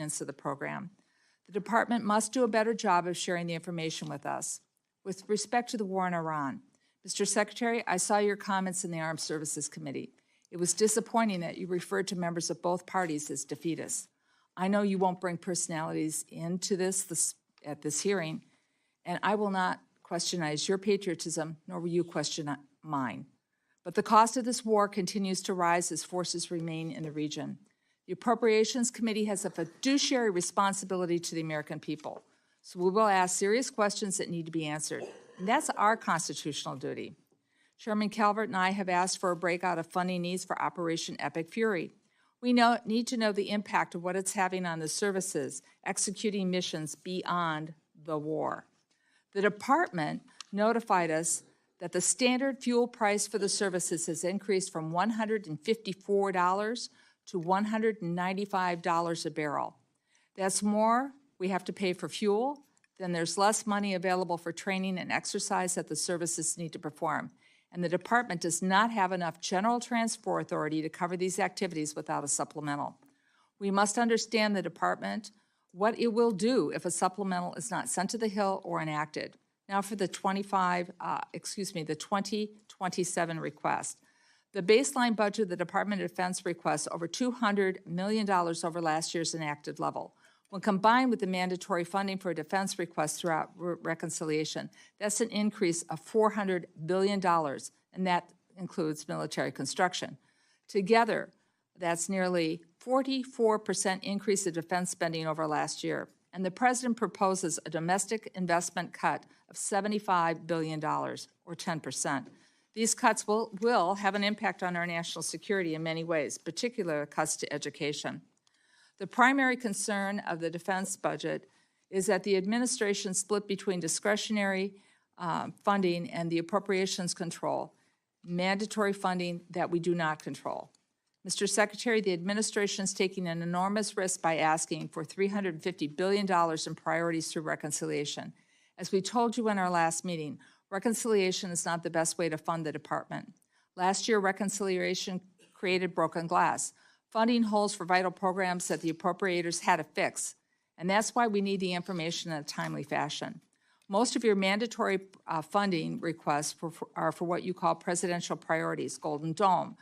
maintenance of the program. The department must do a better job of sharing the information with us. With respect to the war in Iran, Mr. Secretary, I saw your comments in the Armed Services Committee. It was disappointing that you referred to members of both parties as defeatists. I know you won't bring personalities into this at this hearing, and I will not questionize your patriotism, nor will you question mine. But the cost of this war continues to rise as forces remain in the region. The Appropriations Committee has a fiduciary responsibility to the American people, so we will ask serious questions that need to be answered, and that's our constitutional duty. Chairman Calvert and I have asked for a breakout of funding needs for Operation Epic Fury. We need to know the impact of what it's having on the services executing missions beyond the war. The department notified us that the standard fuel price for the services has increased from $154 to $195 a barrel. That's more we have to pay for fuel, then there's less money available for training and exercise that the services need to perform. And the department does not have enough general transport authority to cover these activities without a supplemental. We must understand the department, what it will do if a supplemental is not sent to the Hill or enacted. Now for the 2027 request. The baseline budget of the Department of Defense requests over $200 million over last year's enacted level. When combined with the mandatory funding for defense requests throughout reconciliation, that's an increase of $400 billion, and that includes military construction. Together, that's nearly 44% increase in defense spending over last year. And the President proposes a domestic investment cut of $75 billion, or 10%. These cuts will have an impact on our national security in many ways, particularly cuts to education. The primary concern of the defense budget is that the administration split between discretionary funding and the appropriations control, mandatory funding that we do not control. Mr. Secretary, the administration is taking an enormous risk by asking for $350 billion in priorities through reconciliation. As we told you in our last meeting, reconciliation is not the best way to fund the department. Last year, reconciliation created broken glass, funding holes for vital programs that the appropriators had to fix, and that's why we need the information in a timely fashion. Most of your mandatory funding requests are for what you call presidential priorities: Golden Dome,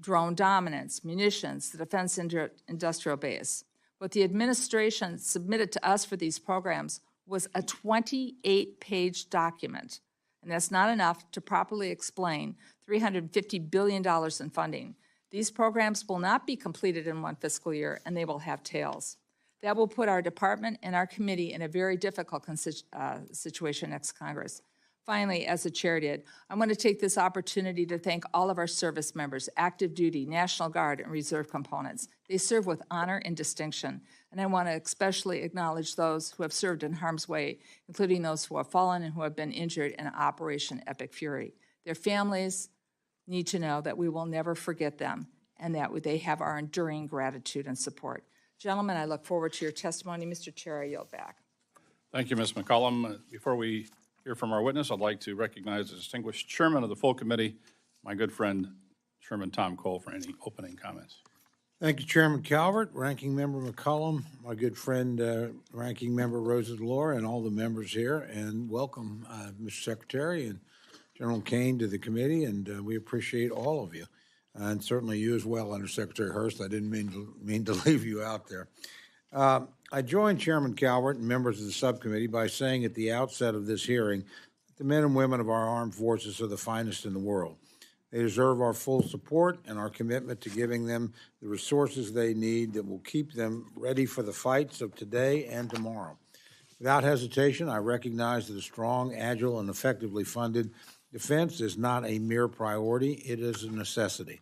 drone dominance, munitions, the defense industrial base. What the administration submitted to us for these programs was a 28-page document, and that's not enough to properly explain $350 billion in funding. These programs will not be completed in one fiscal year, and they will have tails. That will put our department and our committee in a very difficult situation next Congress. Finally, as the chair did, I want to take this opportunity to thank all of our service members, active duty, National Guard, and Reserve components. They serve with honor and distinction, and I want to especially acknowledge those who have served in harm's way, including those who have fallen and who have been injured in Operation Epic Fury. Their families need to know that we will never forget them and that they have our enduring gratitude and support. Gentlemen, I look forward to your testimony. Mr. Chair, I yield back. Thank you, Ms. McCollum. Before we hear from our witness, I'd like to recognize the distinguished chairman of the full committee, my good friend, Chairman Tom Cole, for any opening comments. Thank you, Chairman Calvert, Ranking Member McCollum, my good friend, Ranking Member Rosa DeLore, and all the members here, and welcome, Mr. Secretary and General Kane to the committee, and we appreciate all of you, and certainly you as well, Under Secretary Hurst. I didn't mean to leave you out there. I joined Chairman Calvert and members of the subcommittee by saying at the outset of this hearing that the men and women of our armed forces are the finest in the world. They deserve our full support and our commitment to giving them the resources they need that will keep them ready for the fights of today and tomorrow. Without hesitation, I recognize that a strong, agile, and effectively funded defense is not a mere priority, it is a necessity.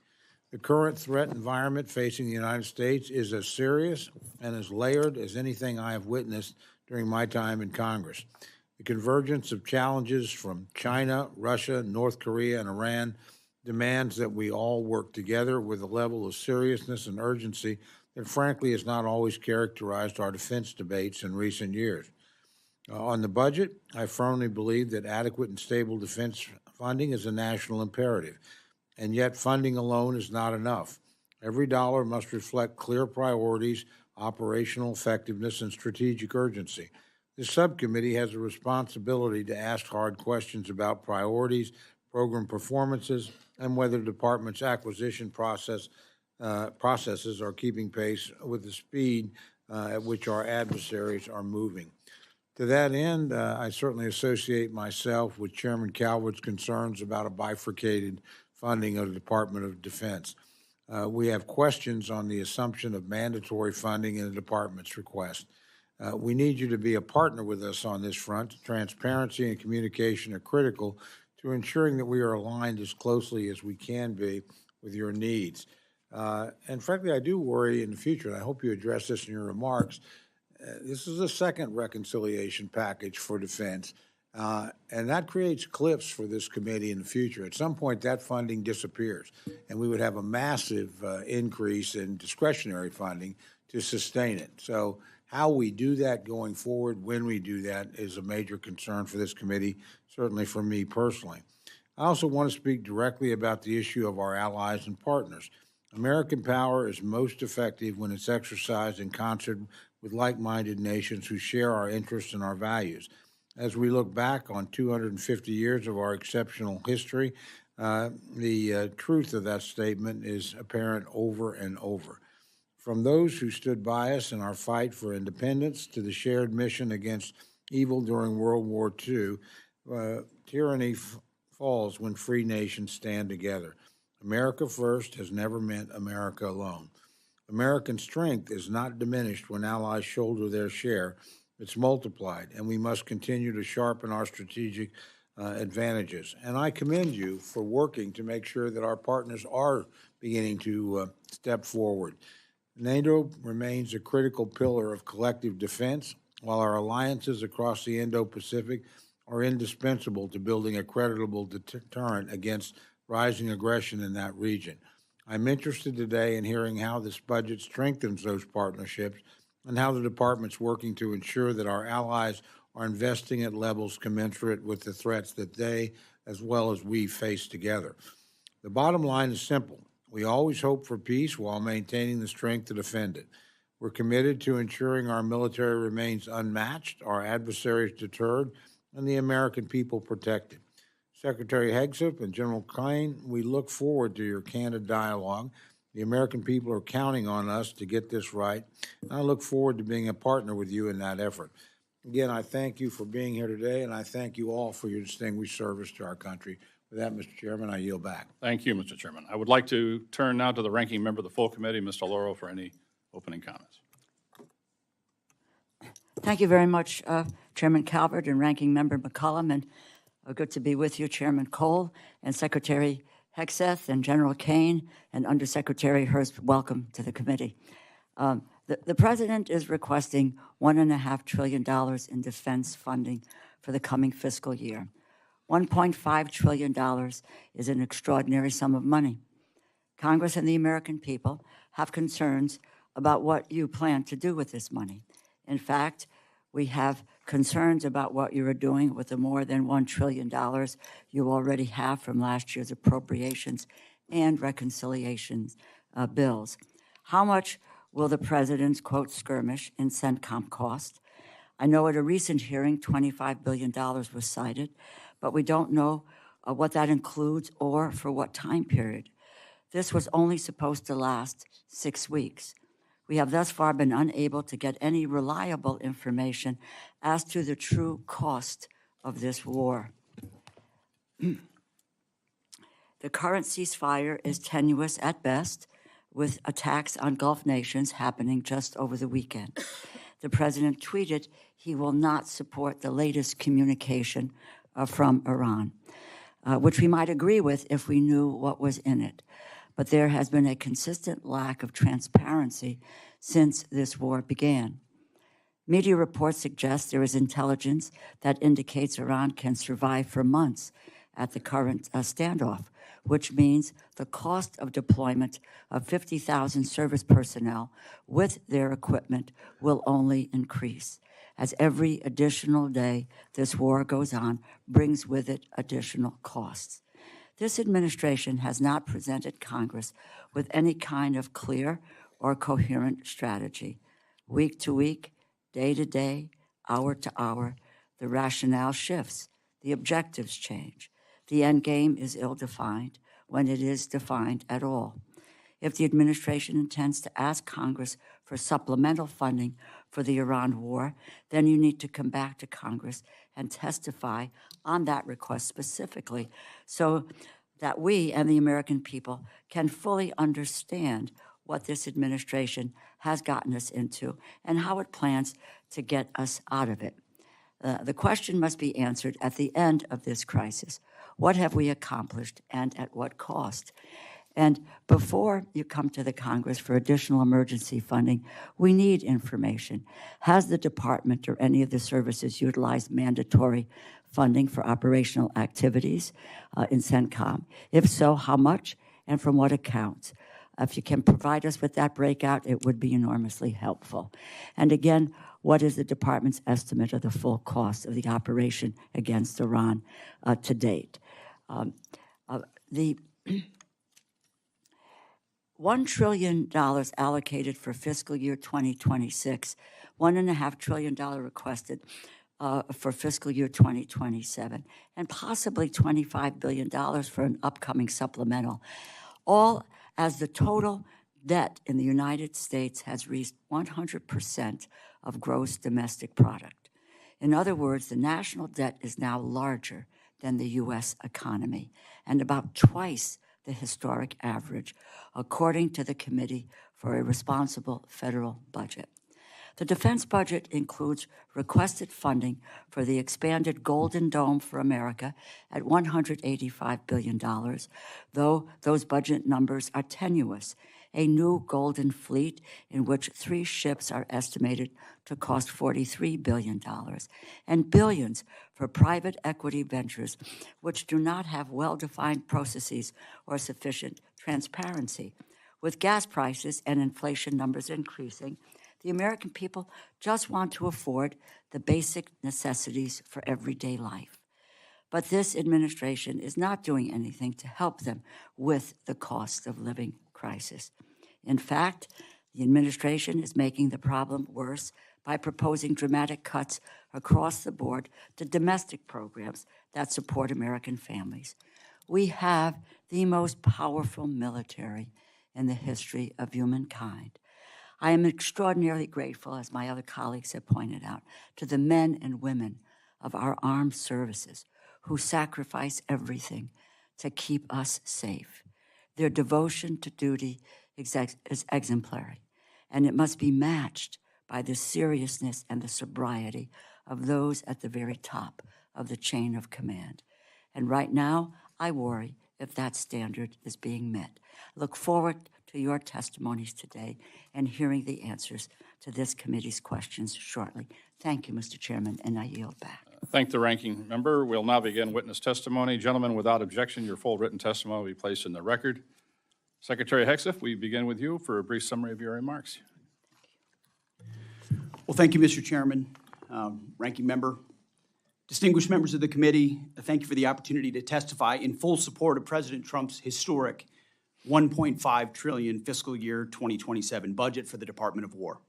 The current threat environment facing the United States is as serious and as layered as anything I have witnessed during my time in Congress. The convergence of challenges from China, Russia, North Korea, and Iran demands that we all work together with a level of seriousness and urgency that frankly has not always characterized our defense debates in recent years. On the budget, I firmly believe that adequate and stable defense funding is a national imperative, and yet funding alone is not enough. Every dollar must reflect clear priorities operational effectiveness, and strategic urgency. This subcommittee has a responsibility to ask hard questions about priorities, program performances, and whether the department's acquisition processes are keeping pace with the speed at which our adversaries are moving. To that end, I certainly associate myself with Chairman Calvert's concerns about a bifurcated funding of the Department of Defense. We have questions on the assumption of mandatory funding in the department's request. We need you to be a partner with us on this front. Transparency and communication are critical to ensuring that we are aligned as closely as we can be with your needs. And frankly, I do worry in the future, and I hope you address this in your remarks. This is a second reconciliation package for defense, and that creates cliffs for this committee in the future. At some point, that funding disappears, and we would have a massive increase in discretionary funding to sustain it. So how we do that going forward, when we do that, is a major concern for this committee, certainly for me personally. I also want to speak directly about the issue of our allies and partners. American power is most effective when it's exercised in concert with like-minded nations who share our interests and our values. As we look back on 250 years of our exceptional history, the truth of that statement is apparent over and over. From those who stood by us in our fight for independence to the shared mission against evil during World War II, tyranny falls when free nations stand together. America first has never meant America alone. American strength is not diminished when allies shoulder their share. It's multiplied, and we must continue to sharpen our strategic advantages. And I commend you for working to make sure that our partners are beginning to step forward. NATO remains a critical pillar of collective defense, while our alliances across the Indo-Pacific are indispensable to building a credible deterrent against rising aggression in that region. I'm interested today in hearing how this budget strengthens those partnerships and how the department's working to ensure that our allies are investing at levels commensurate with the threats that they, as well as we, face together. The bottom line is simple. We always hope for peace while maintaining the strength to defend it. We're committed to ensuring our military remains unmatched, our adversaries deterred, and the American people protected. Secretary Hegseth and General Kane, we look forward to your candid dialogue. The American people are counting on us to get this right, and I look forward to being a partner with you in that effort. Again, I thank you for being here today, and I thank you all for your distinguished service to our country. With that, Mr. Chairman, I yield back. Thank you, Mr. Chairman. I would like to turn now to the ranking member of the full committee, Mr. Lauro, for any opening comments. Thank you very much, Chairman Calvert and Ranking Member McCollum, and good to be with you, Chairman Cole and Secretary Hegseth and General Kane and Undersecretary Hurst. Welcome to the committee. The President is requesting $1.5 trillion in defense funding for the coming fiscal year. $1.5 trillion is an extraordinary sum of money. Congress and the American people have concerns about what you plan to do with this money. In fact, we have concerns about what you are doing with the more than $1 trillion you already have from last year's appropriations and reconciliations bills. How much will the President's, quote, skirmish in CENTCOM cost? I know at a recent hearing, $25 billion was cited, but we don't know what that includes or for what time period. This was only supposed to last 6 weeks. We have thus far been unable to get any reliable information as to the true cost of this war. The current ceasefire is tenuous at best, with attacks on Gulf nations happening just over the weekend. The President tweeted he will not support the latest communication from Iran, which we might agree with if we knew what was in it. But there has been a consistent lack of transparency since this war began. Media reports suggest there is intelligence that indicates Iran can survive for months at the current standoff, which means the cost of deployment of 50,000 service personnel with their equipment will only increase, as every additional day this war goes on brings with it additional costs. This administration has not presented Congress with any kind of clear or coherent strategy. Week to week, day to day, hour to hour, the rationale shifts, the objectives change. The end game is ill-defined when it is defined at all. If the administration intends to ask Congress for supplemental funding for the Iran war, then you need to come back to Congress and testify on that request specifically so that we and the American people can fully understand what this administration has gotten us into and how it plans to get us out of it. The question must be answered at the end of this crisis. What have we accomplished and at what cost? And before you come to the Congress for additional emergency funding, we need information. Has the department or any of the services utilized mandatory funding for operational activities in CENTCOM? If so, how much and from what accounts? If you can provide us with that breakout, it would be enormously helpful. And again, what is the department's estimate of the full cost of the operation against Iran to date? The $1 trillion allocated for fiscal year 2026, $1.5 trillion requested for fiscal year 2027, and possibly $25 billion for an upcoming supplemental, all as the total debt in the United States has reached 100% of gross domestic product. In other words, the national debt is now larger than the U.S. economy and about twice the historic average, according to the Committee for a Responsible Federal Budget. The defense budget includes requested funding for the expanded Golden Dome for America at $185 billion, though those budget numbers are tenuous. A new Golden Fleet, in which 3 ships are estimated to cost $43 billion, and billions for private equity ventures, which do not have well-defined processes or sufficient transparency. With gas prices and inflation numbers increasing, the American people just want to afford the basic necessities for everyday life. But this administration is not doing anything to help them with the cost of living crisis. In fact, the administration is making the problem worse by proposing dramatic cuts across the board to domestic programs that support American families. We have the most powerful military in the history of humankind. I am extraordinarily grateful, as my other colleagues have pointed out, to the men and women of our armed services who sacrifice everything to keep us safe. Their devotion to duty is exemplary, and it must be matched by the seriousness and the sobriety of those at the very top of the chain of command. And right now, I worry if that standard is being met. I look forward to your testimonies today and hearing the answers to this committee's questions shortly. Thank you, Mr. Chairman, and I yield back. Thank the ranking member. We'll now begin witness testimony. Gentlemen, without objection, your full written testimony will be placed in the record. Secretary Hegseth, we begin with you for a brief summary of your remarks. Well, thank you, Mr. Chairman, ranking member, distinguished members of the committee. Thank you for the opportunity to testify in full support of President Trump's historic $1.5 trillion fiscal year 2027 budget for the Department of War.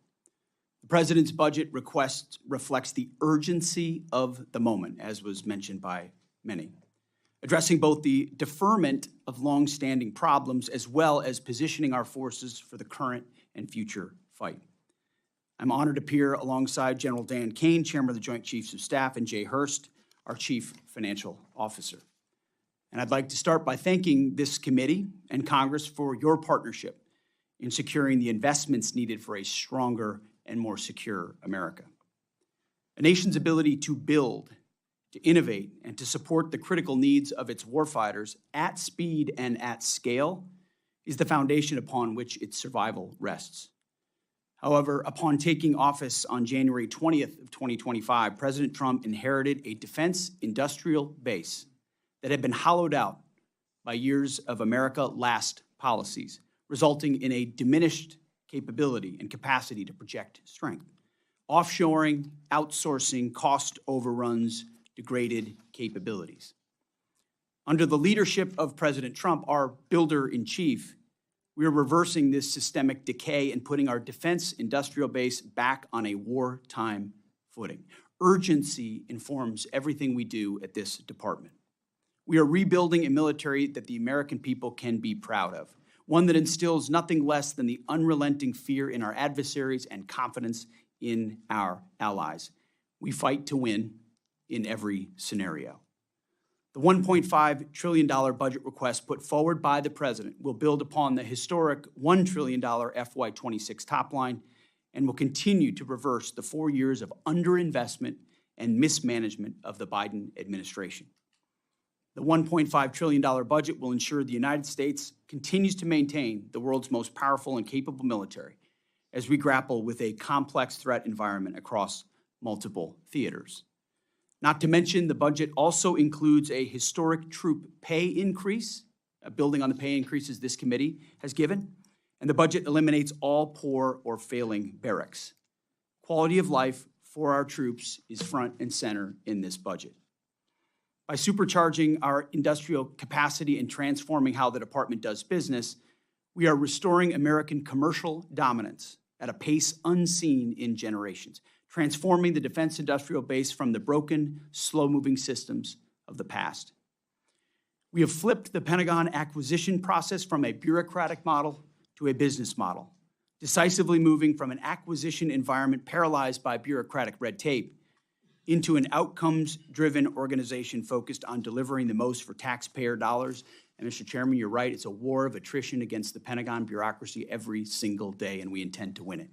The President's budget request reflects the urgency of the moment, as was mentioned by many, addressing both the deferment of longstanding problems as well as positioning our forces for the current and future fight. I'm honored to appear alongside General Dan Kane, Chairman of the Joint Chiefs of Staff, and Jay Hurst, our Chief Financial Officer. And I'd like to start by thanking this committee and Congress for your partnership in securing the investments needed for a stronger and more secure America. A nation's ability to build, to innovate, and to support the critical needs of its warfighters at speed and at scale is the foundation upon which its survival rests. However, upon taking office on January 20th of 2025, President Trump inherited a defense industrial base that had been hollowed out by years of America last policies, resulting in a diminished capability and capacity to project strength. Offshoring, outsourcing, cost overruns, degraded capabilities. Under the leadership of President Trump, our builder-in-chief, We are reversing this systemic decay and putting our defense industrial base back on a wartime footing. Urgency informs everything we do at this department. We are rebuilding a military that the American people can be proud of, one that instills nothing less than the unrelenting fear in our adversaries and confidence in our allies. We fight to win in every scenario. The $1.5 trillion budget request put forward by the President will build upon the historic $1 trillion FY26 top line and will continue to reverse the 4 years of underinvestment and mismanagement of the Biden administration. The $1.5 trillion budget will ensure the United States continues to maintain the world's most powerful and capable military as we grapple with a complex threat environment across multiple theaters. Not to mention, the budget also includes a historic troop pay increase, building on the pay increases this committee has given, and the budget eliminates all poor or failing barracks. Quality of life for our troops is front and center in this budget. By supercharging our industrial capacity and transforming how the department does business, we are restoring American commercial dominance at a pace unseen in generations, transforming the defense industrial base from the broken, slow-moving systems of the past. We have flipped the Pentagon acquisition process from a bureaucratic model to a business model, decisively moving from an acquisition environment paralyzed by bureaucratic red tape into an outcomes-driven organization focused on delivering the most for taxpayer dollars. And Mr. Chairman, you're right, it's a war of attrition against the Pentagon bureaucracy every single day, and we intend to win it.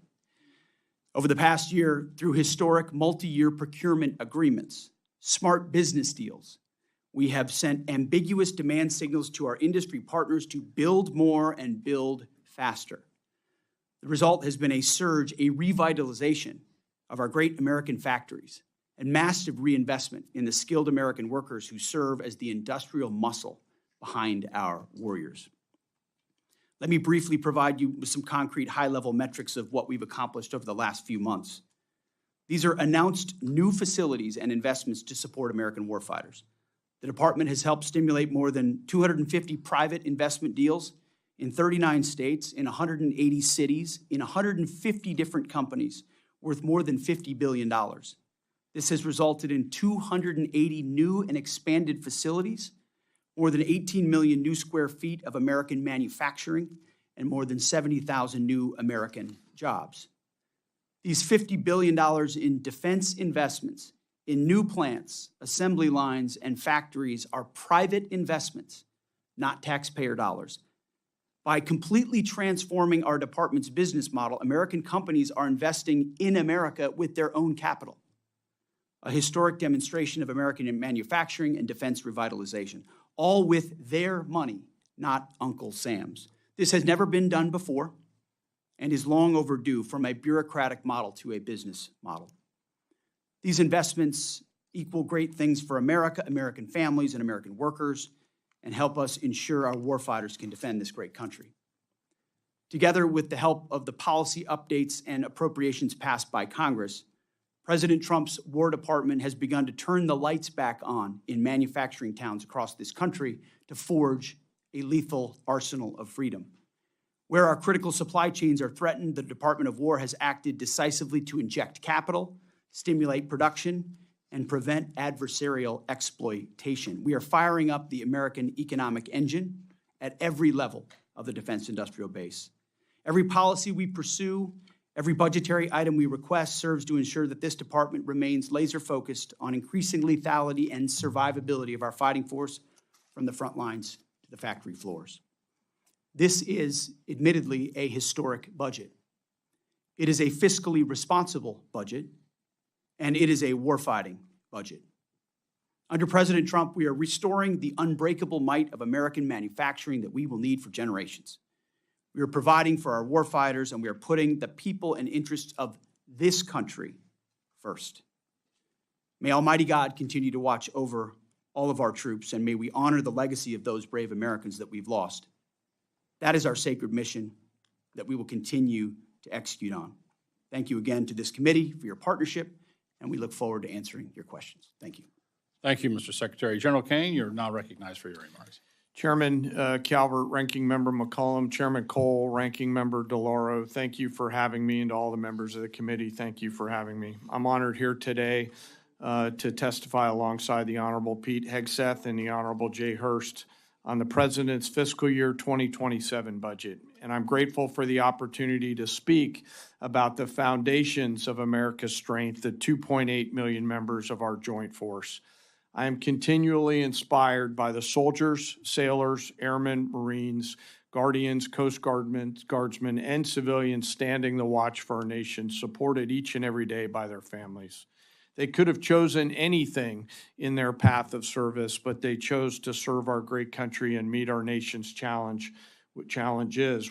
Over the past year, through historic multi-year procurement agreements, smart business deals, we have sent ambiguous demand signals to our industry partners to build more and build faster. The result has been a surge, a revitalization of our great American factories and massive reinvestment in the skilled American workers who serve as the industrial muscle behind our warriors. Let me briefly provide you with some concrete high-level metrics of what we've accomplished over the last few months. These are announced new facilities and investments to support American warfighters. The department has helped stimulate more than 250 private investment deals in 39 states, in 180 cities, in 150 different companies, worth more than $50 billion. This has resulted in 280 new and expanded facilities, more than 18 million new square feet of American manufacturing, and more than 70,000 new American jobs. These $50 billion in defense investments in new plants, assembly lines, and factories are private investments, not taxpayer dollars. By completely transforming our department's business model, American companies are investing in America with their own capital, a historic demonstration of American manufacturing and defense revitalization, all with their money, not Uncle Sam's. This has never been done before and is long overdue from a bureaucratic model to a business model. These investments equal great things for America, American families, and American workers, and help us ensure our warfighters can defend this great country. Together with the help of the policy updates and appropriations passed by Congress, President Trump's War Department has begun to turn the lights back on in manufacturing towns across this country to forge a lethal arsenal of freedom. Where our critical supply chains are threatened, the Department of War has acted decisively to inject capital, stimulate production, and prevent adversarial exploitation. We are firing up the American economic engine at every level of the defense industrial base. Every policy we pursue, every budgetary item we request serves to ensure that this department remains laser-focused on increasing lethality and survivability of our fighting force from the front lines to the factory floors. This is, admittedly, a historic budget. It is a fiscally responsible budget, and it is a warfighting budget. Under President Trump, we are restoring the unbreakable might of American manufacturing that we will need for generations. We are providing for our warfighters, and we are putting the people and interests of this country first. May Almighty God continue to watch over all of our troops, and may we honor the legacy of those brave Americans that we've lost. That is our sacred mission that we will continue to execute on. Thank you again to this committee for your partnership, and we look forward to answering your questions. Thank you. Thank you, Mr. Secretary. General Kane, you're now recognized for your remarks. Chairman Calvert, Ranking Member McCollum, Chairman Cole, Ranking Member DeLauro, thank you for having me, and to all the members of the committee, thank you for having me. I'm honored here today to testify alongside the Honorable Pete Hegseth and the Honorable Jay Hurst on the President's fiscal year 2027 budget. And I'm grateful for the opportunity to speak about the foundations of America's strength, the 2.8 million members of our joint force. I am continually inspired by the soldiers, sailors, airmen, Marines, Guardians, Coast Guardsmen, and civilians standing the watch for our nation, supported each and every day by their families. They could have chosen anything in their path of service, but they chose to serve our great country and meet our nation's challenges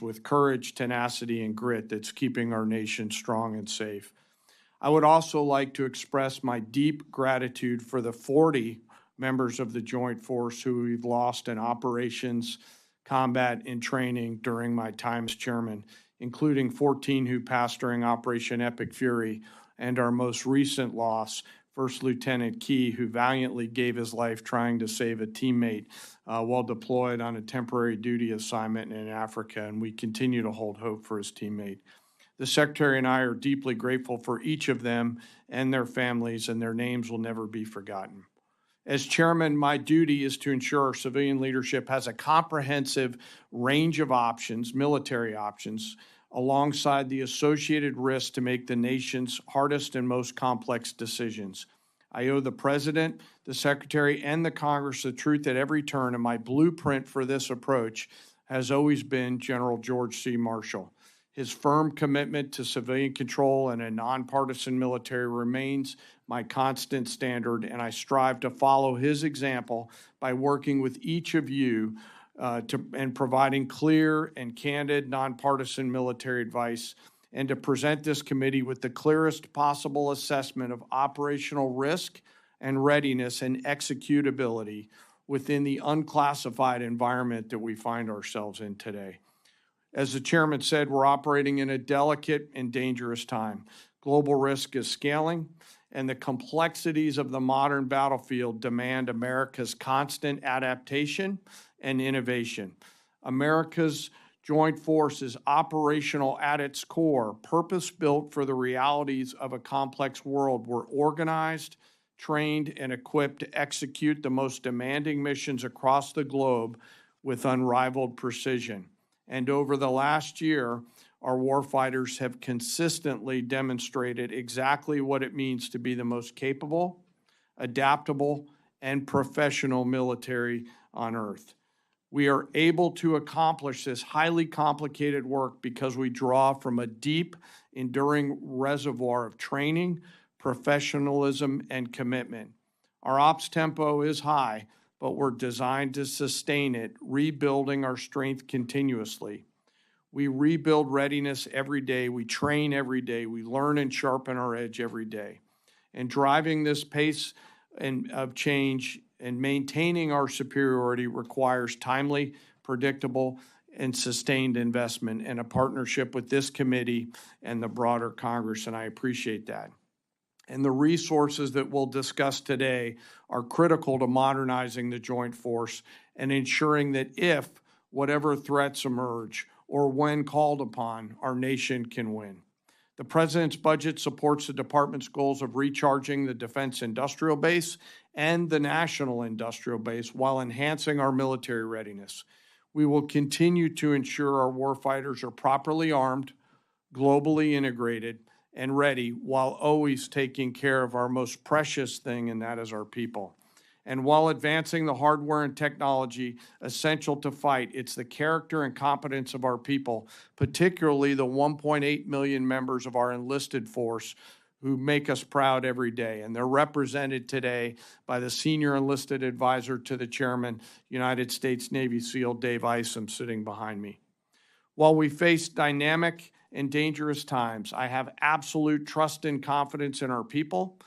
with courage, tenacity, and grit that's keeping our nation strong and safe. I would also like to express my deep gratitude for the 40 members of the Joint Force who we've lost in operations, combat, and training during my time as chairman, including 14 who passed during Operation Epic Fury, and our most recent loss, First Lieutenant Key, who valiantly gave his life trying to save a teammate while deployed on a temporary duty assignment in Africa, and we continue to hold hope for his teammate. The Secretary and I are deeply grateful for each of them and their families, and their names will never be forgotten. As chairman, my duty is to ensure our civilian leadership has a comprehensive range of options, military options, alongside the associated risks to make the nation's hardest and most complex decisions. I owe the President, the Secretary, and the Congress the truth at every turn, and my blueprint for this approach has always been General George C. Marshall. His firm commitment to civilian control and a nonpartisan military remains my constant standard, and I strive to follow his example by working with each of you and providing clear and candid nonpartisan military advice, and to present this committee with the clearest possible assessment of operational risk and readiness and executability within the unclassified environment that we find ourselves in today. As the chairman said, we're operating in a delicate and dangerous time. Global risk is scaling, and the complexities of the modern battlefield demand America's constant adaptation and innovation. America's joint force is operational at its core, purpose-built for the realities of a complex world. We're organized, trained, and equipped to execute the most demanding missions across the globe with unrivaled precision. And over the last year, our warfighters have consistently demonstrated exactly what it means to be the most capable, adaptable, and professional military on earth. We are able to accomplish this highly complicated work because we draw from a deep, enduring reservoir of training, professionalism, and commitment. Our ops tempo is high, but we're designed to sustain it, rebuilding our strength continuously. We rebuild readiness every day, we train every day, we learn and sharpen our edge every day. And driving this pace of change and maintaining our superiority requires timely, predictable, and sustained investment and a partnership with this committee and the broader Congress, and I appreciate that. And the resources that we'll discuss today are critical to modernizing the joint force and ensuring that if whatever threats emerge or when called upon, our nation can win. The President's budget supports the Department's goals of recharging the defense industrial base and the national industrial base while enhancing our military readiness. We will continue to ensure our warfighters are properly armed, globally integrated, and ready, while always taking care of our most precious thing, and that is our people. And while advancing the hardware and technology essential to fight, it's the character and competence of our people, particularly the 1.8 million members of our enlisted force who make us proud every day. And they're represented today by the Senior Enlisted Advisor to the Chairman, United States Navy SEAL Dave Isom, sitting behind me. While we face dynamic and dangerous times, I have absolute trust and confidence in our people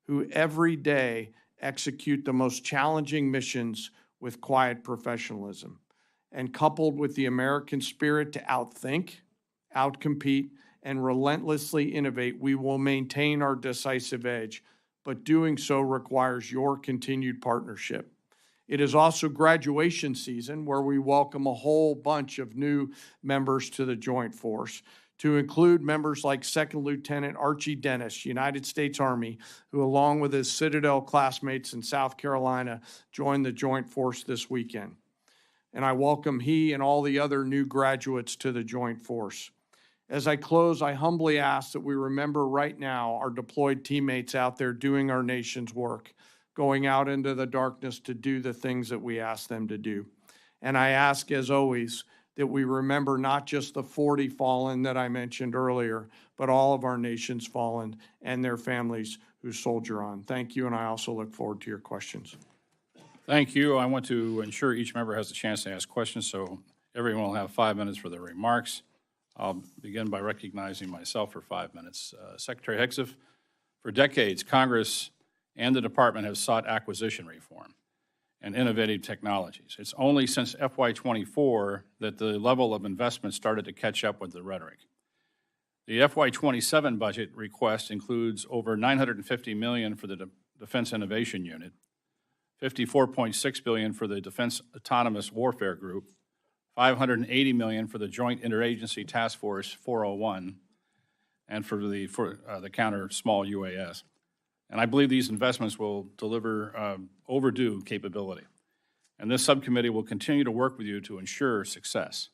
who every day execute the most challenging missions with quiet professionalism. And coupled with the American spirit to outthink, outcompete, and relentlessly innovate, we will maintain our decisive edge, but doing so requires your continued partnership. It is also graduation season, where we welcome a whole bunch of new members to the Joint Force, to include members like Second Lieutenant Archie Dennis, United States Army, who along with his Citadel classmates in South Carolina joined the Joint Force this weekend. And I welcome he and all the other new graduates to the Joint Force. As I close, I humbly ask that we remember right now our deployed teammates out there doing our nation's work, going out into the darkness to do the things that we ask them to do. And I ask, as always, that we remember not just the 40 fallen that I mentioned earlier, but all of our nation's fallen and their families who soldier on. Thank you, and I also look forward to your questions. Thank you. I want to ensure each member has a chance to ask questions, so everyone will have 5 minutes for their remarks. I'll begin by recognizing myself for 5 minutes. Secretary Hegseth, for decades, Congress and the department have sought acquisition reform and innovative technologies. It's only since FY24 that the level of investment started to catch up with the rhetoric. The FY27 budget request includes over $950 million for the Defense Innovation Unit, $54.6 billion for the Defense Autonomous Warfare Group, $580 million for the Joint Interagency Task Force 401, and for the counter small UAS. And I believe these investments will deliver overdue capability. And this subcommittee will continue to work with you to ensure success.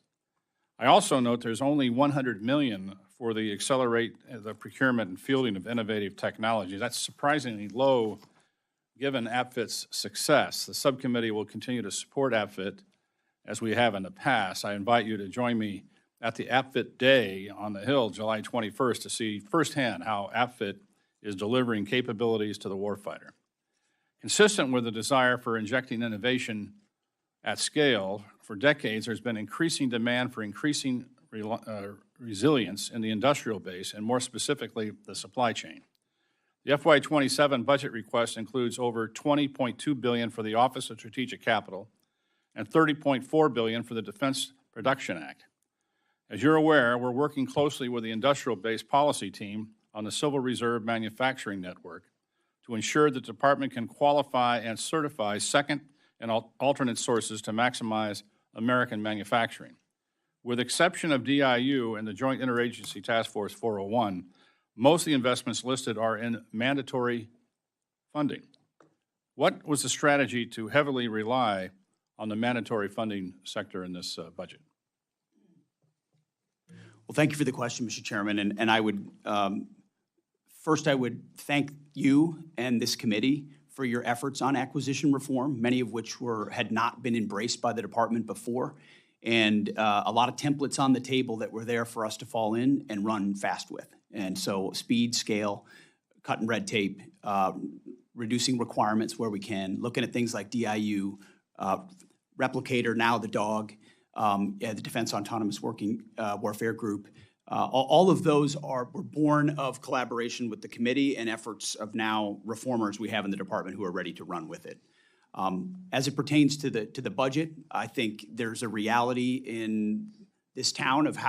I also note there's only $100 million for the accelerate the procurement and fielding of innovative technologies. That's surprisingly low given APFIT's success. The subcommittee will continue to support APFIT as we have in the past. I invite you to join me at the APFIT Day on the Hill, July 21st, to see firsthand how APFIT is delivering capabilities to the warfighter. Consistent with the desire for injecting innovation at scale, for decades there's been increasing demand for increasing resilience in the industrial base, and more specifically, the supply chain. The FY27 budget request includes over $20.2 billion for the Office of Strategic Capital and $30.4 billion for the Defense Production Act. As you're aware, we're working closely with the industrial base policy team on the Civil Reserve Manufacturing Network to ensure the department can qualify and certify second and alternate sources to maximize American manufacturing. With exception of DIU and the Joint Interagency Task Force 401, most of the investments listed are in mandatory funding. What was the strategy to heavily rely on the mandatory funding sector in this budget? Well, thank you for the question, Mr. Chairman. And I would, first I would thank you and this committee for your efforts on acquisition reform, many of which had not been embraced by the department before, and a lot of templates on the table that were there for us to fall in and run fast with. And so speed, scale, cutting red tape, reducing requirements where we can, looking at things like DIU, Replicator, now the DOG, the Defense Autonomous Warfare Group. All of those were born of collaboration with the committee and efforts of now reformers we have in the department who are ready to run with it. As it pertains to the budget, I think there's a reality in this town of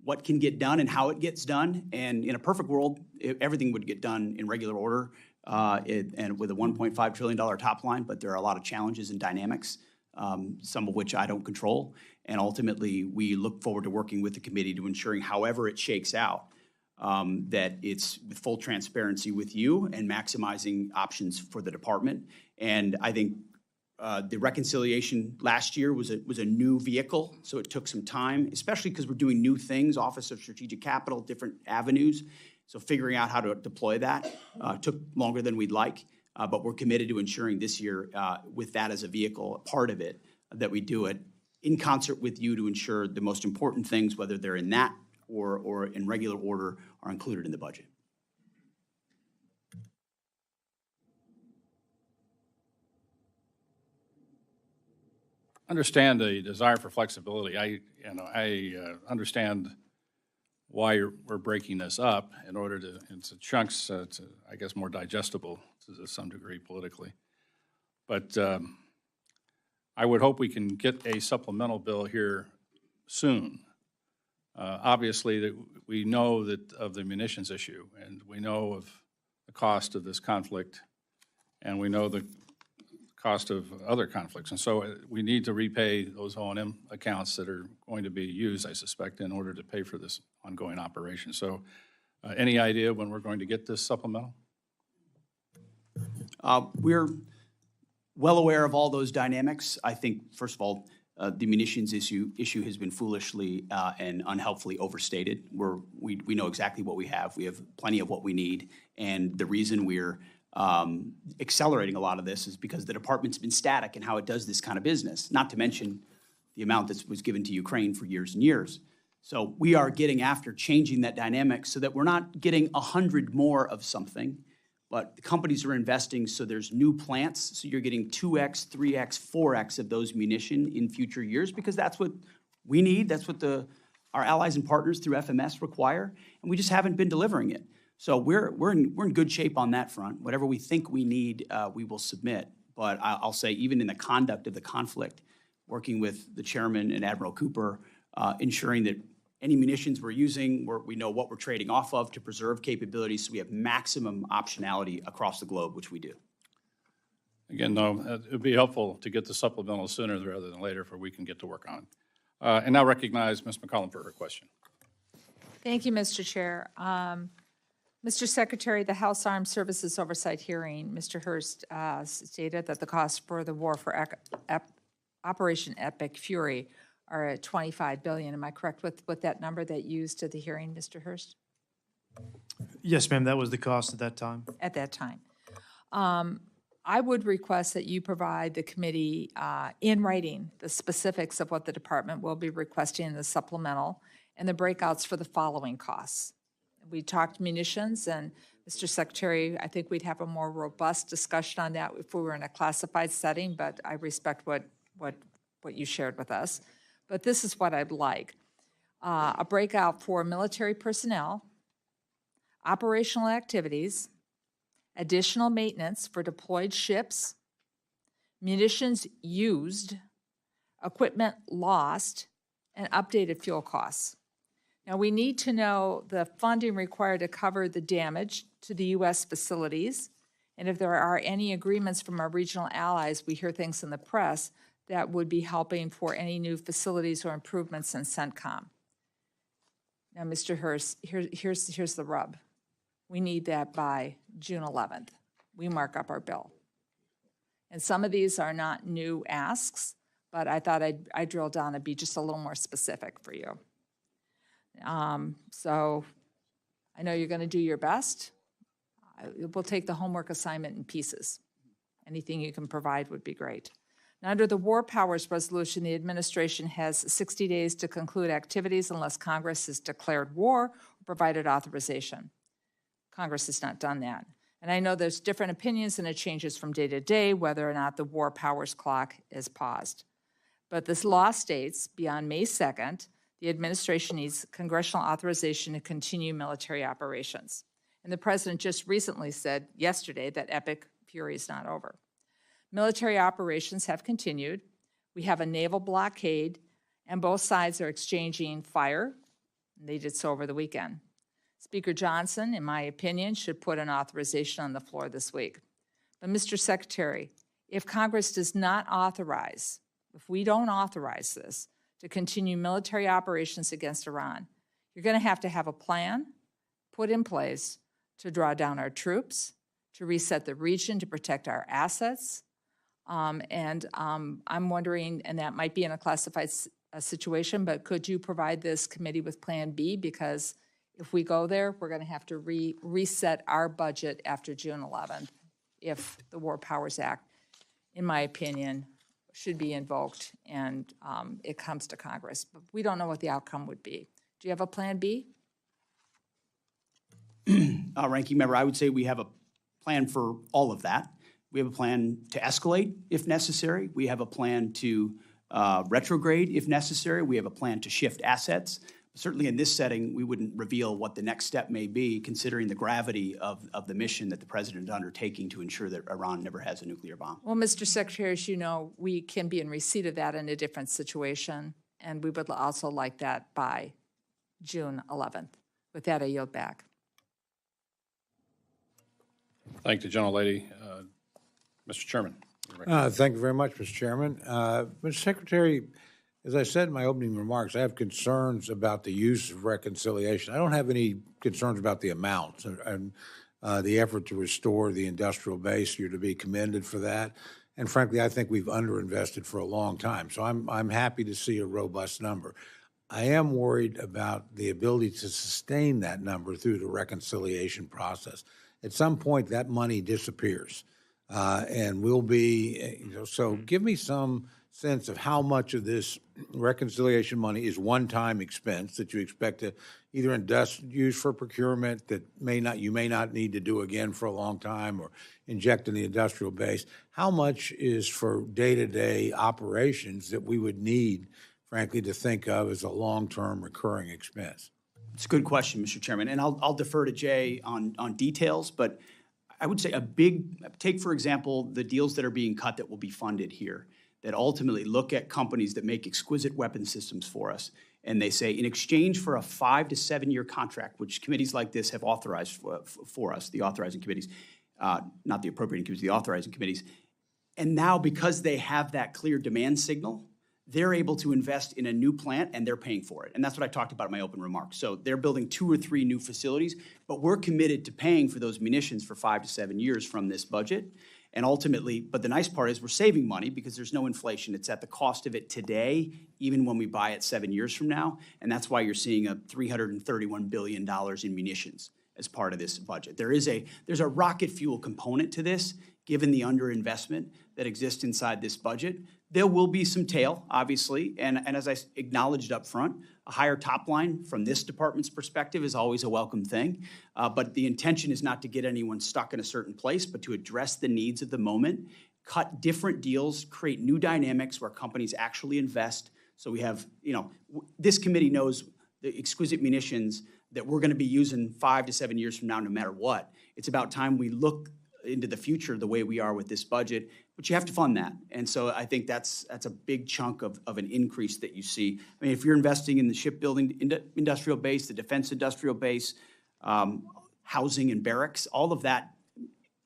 what can get done and how it gets done. And in a perfect world, everything would get done in regular order and with a $1.5 trillion top line, but there are a lot of challenges and dynamics, some of which I don't control. And ultimately, we look forward to working with the committee to ensuring however it shakes out, that it's with full transparency with you and maximizing options for the department. And I think the reconciliation last year was a new vehicle, so it took some time, especially because we're doing new things, Office of Strategic Capital, different avenues. So figuring out how to deploy that took longer than we'd like, but we're committed to ensuring this year, with that as a vehicle, a part of it, that we do it in concert with you to ensure the most important things, whether they're in that or in regular order, are included in the budget. Understand the desire for flexibility. I understand why we're breaking this up in order to into chunks to, I guess, more digestible to some degree politically. But I would hope we can get a supplemental bill here soon. Obviously, that we know that of the munitions issue, and we know of the cost of this conflict, and we know the cost of other conflicts. And so we need to repay those O&M accounts that are going to be used, I suspect, in order to pay for this ongoing operation. So any idea when we're going to get this supplemental? We're well aware of all those dynamics. I think, first of all, the munitions issue has been foolishly and unhelpfully overstated. We know exactly what we have. We have plenty of what we need. And the reason we're accelerating a lot of this is because the department's been static in how it does this kind of business, not to mention the amount that was given to Ukraine for years and years. So we are getting after changing that dynamic so that we're not getting 100 more of something, but the companies are investing so there's new plants, so you're getting 2x, 3x, 4x of those munition in future years because that's what we need, that's what our allies and partners through FMS require, and we just haven't been delivering it. So we're in good shape on that front. Whatever we think we need, we will submit. But I'll say even in the conduct of the conflict, working with the chairman and Admiral Cooper, ensuring that any munitions we're using, we know what we're trading off of to preserve capabilities so we have maximum optionality across the globe, which we do. Again, though, it would be helpful to get the supplemental sooner rather than later, for we can get to work on it. And now recognize Ms. McCollum for her question. Thank you, Mr. Chair. Mr. Secretary, the House Armed Services Oversight Hearing, Mr. Hurst stated that the cost for the war for Operation Epic Fury are at $25 billion. Am I correct with that number that you used at the hearing, Mr. Hurst? Yes, ma'am, that was the cost at that time. At that time. I would request that you provide the committee in writing the specifics of what the department will be requesting in the supplemental and the breakouts for the following costs. We talked munitions, and Mr. Secretary, I think we'd have a more robust discussion on that if we were in a classified setting, but I respect what you shared with us. But this is what I'd like. A breakout for military personnel, operational activities, additional maintenance for deployed ships, munitions used, equipment lost, and updated fuel costs. Now, we need to know the funding required to cover the damage to the U.S. facilities, and if there are any agreements from our regional allies, we hear things in the press, that would be helping for any new facilities or improvements in CENTCOM. Now, Mr. Hurst, here's the rub. We need that by June 11th. We mark up our bill. And some of these are not new asks, but I thought I'd drill down and be just a little more specific for you. So I know you're going to do your best. We'll take the homework assignment in pieces. Anything you can provide would be great. Now, under the War Powers Resolution, the administration has 60 days to conclude activities unless Congress has declared war or provided authorization. Congress has not done that. And I know there's different opinions and it changes from day to day whether or not the War Powers clock is paused. But this law states beyond May 2nd, the administration needs congressional authorization to continue military operations. And the president just recently said yesterday that Epic Fury is not over. Military operations have continued. We have a naval blockade, and both sides are exchanging fire. They did so over the weekend. Speaker Johnson, in my opinion, should put an authorization on the floor this week. But Mr. Secretary, if Congress does not authorize, if we don't authorize this, to continue military operations against Iran, you're going to have a plan put in place to draw down our troops, to reset the region, to protect our assets. I'm wondering, and that might be in a classified situation, but could you provide this committee with Plan B? Because if we go there, we're going to have to reset our budget after June 11th if the War Powers Act, in my opinion, should be invoked and it comes to Congress. But we don't know what the outcome would be. Do you have a Plan B? Ranking Member, I would say we have a plan for all of that. We have a plan to escalate if necessary. We have a plan to retrograde if necessary. We have a plan to shift assets. Certainly in this setting, we wouldn't reveal what the next step may be, considering the gravity of the mission that the president is undertaking to ensure that Iran never has a nuclear bomb. Well, Mr. Secretary, as you know, we can be in receipt of that in a different situation, and we would also like that by June 11th. With that, I yield back. Thank the gentlelady. Mr. Chairman, you're Thank you very much, Mr. Chairman. Mr. Secretary, as I said in my opening remarks, I have concerns about the use of reconciliation. I don't have any concerns about the amounts and the effort to restore the industrial base. You're to be commended for that. And frankly, I think we've underinvested for a long time. So I'm happy to see a robust number. I am worried about the ability to sustain that number through the reconciliation process. At some point, that money disappears. And we'll be, so give me some sense of how much of this reconciliation money is one-time expense that you expect to either use for procurement that you may not need to do again for a long time or inject in the industrial base. How much is for day-to-day operations that we would need, frankly, to think of as a long-term recurring expense? It's a good question, Mr. Chairman, and I'll defer to Jay on details, but I would say take, for example, the deals that are being cut that will be funded here, that ultimately look at companies that make exquisite weapon systems for us. And they say, in exchange for a 5 to 7 year contract, which committees like this have authorized for us, the authorizing committees, not the appropriating committees, the authorizing committees. And now, because they have that clear demand signal, they're able to invest in a new plant and they're paying for it. And that's what I talked about in my open remarks. So they're building 2 or 3 new facilities, but we're committed to paying for those munitions for 5 to 7 years from this budget. And ultimately, but the nice part is we're saving money because there's no inflation. It's at the cost of it today, even when we buy it 7 years from now. And that's why you're seeing a $331 billion in munitions as part of this budget. There's a rocket fuel component to this, given the underinvestment that exists inside this budget. There will be some tail, obviously, and as I acknowledged up front, a higher top line from this department's perspective is always a welcome thing. But the intention is not to get anyone stuck in a certain place, but to address the needs of the moment, cut different deals, create new dynamics where companies actually invest. So we have, this committee knows the exquisite munitions that we're going to be using 5 to 7 years from now, no matter what. It's about time we look into the future the way we are with this budget, but you have to fund that. And so I think that's a big chunk of an increase that you see. I mean, if you're investing in the shipbuilding industrial base, the defense industrial base, housing and barracks, all of that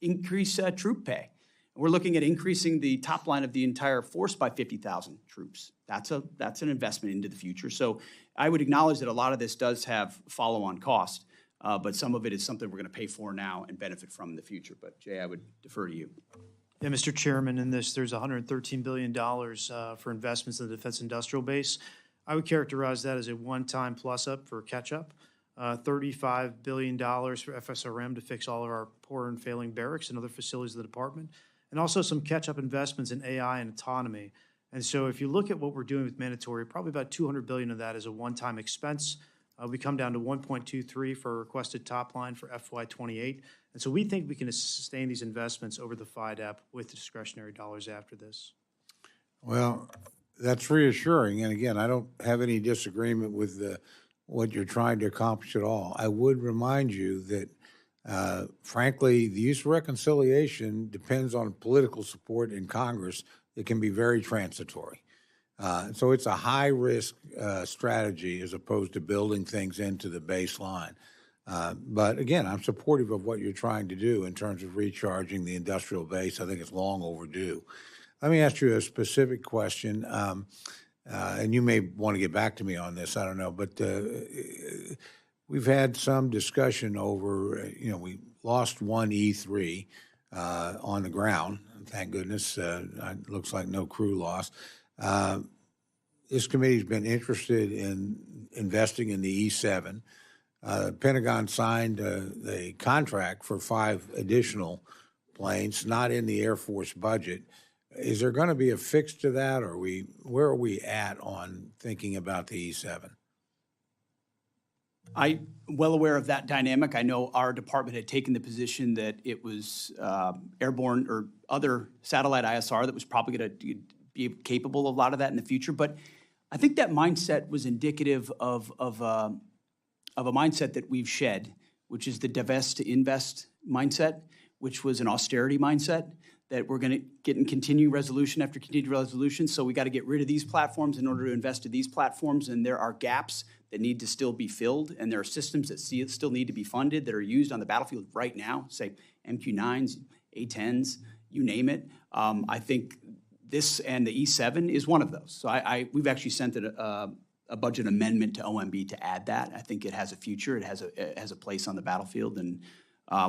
increase troop pay. We're looking at increasing the top line of the entire force by 50,000 troops. That's an investment into the future. So I would acknowledge that a lot of this does have follow-on cost. But some of it is something we're going to pay for now and benefit from in the future. But Jay, I would defer to you. Yeah, Mr. Chairman, in this, there's $113 billion for investments in the defense industrial base. I would characterize that as a one-time plus-up for catch-up. $35 billion for FSRM to fix all of our poor and failing barracks and other facilities of the department, and also some catch-up investments in AI and autonomy. And so if you look at what we're doing with mandatory, probably about $200 billion of that is a one-time expense. We come down to 1.23 for requested top line for FY28. And so we think we can sustain these investments over the FIDAP with discretionary dollars after this. Well, that's reassuring. And again, I don't have any disagreement with what you're trying to accomplish at all. I would remind you that, frankly, the use of reconciliation depends on political support in Congress. It can be very transitory. So it's a high-risk strategy as opposed to building things into the baseline. But again, I'm supportive of what you're trying to do in terms of recharging the industrial base. I think it's long overdue. Let me ask you a specific question, and you may want to get back to me on this. I don't know, but we've had some discussion over, we lost one E3 on the ground. Thank goodness. It looks like no crew loss. This committee's been interested in investing in the E7. Pentagon signed a contract for 5 additional planes, not in the Air Force budget. Is there going to be a fix to that, or where are we at on thinking about the E7? I'm well aware of that dynamic. I know our department had taken the position that it was airborne or other satellite ISR that was probably going to be capable of a lot of that in the future. But I think that mindset was indicative of a mindset that we've shed, which is the divest to invest mindset, which was an austerity mindset, that we're going to get in continuing resolution after continued resolution. So we got to get rid of these platforms in order to invest in these platforms. And there are gaps that need to still be filled. And there are systems that still need to be funded that are used on the battlefield right now, say MQ-9s, A-10s, you name it. I think this and the E7 is one of those. So we've actually sent a budget amendment to OMB to add that. I think it has a future. It has a place on the battlefield, and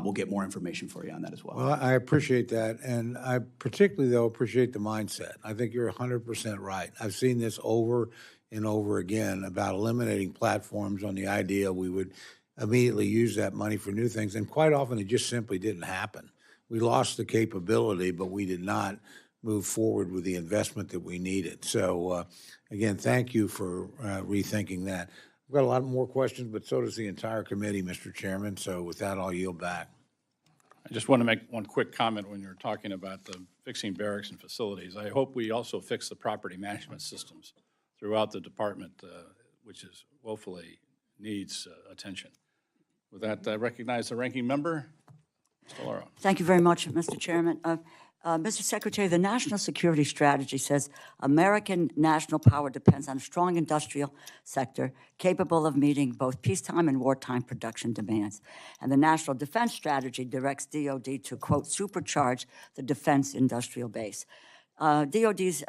we'll get more information for you on that as well. Well, I appreciate that, and I particularly, though, appreciate the mindset. I think you're 100% right. I've seen this over and over again about eliminating platforms on the idea we would immediately use that money for new things, and quite often it just simply didn't happen. We lost the capability, but we did not move forward with the investment that we needed. So, again, thank you for rethinking that. I've got a lot more questions, but so does the entire committee, Mr. Chairman. So with that, I'll yield back. I just want to make one quick comment when you're talking about the fixing barracks and facilities. I hope we also fix the property management systems throughout the department, which is woefully needs attention. With that, I recognize the ranking member, Mr. Lauro. Thank you very much, Mr. Chairman. Mr. Secretary, the national security strategy says American national power depends on a strong industrial sector capable of meeting both peacetime and wartime production demands. And the national defense strategy directs DOD to, quote, supercharge the defense industrial base. DOD's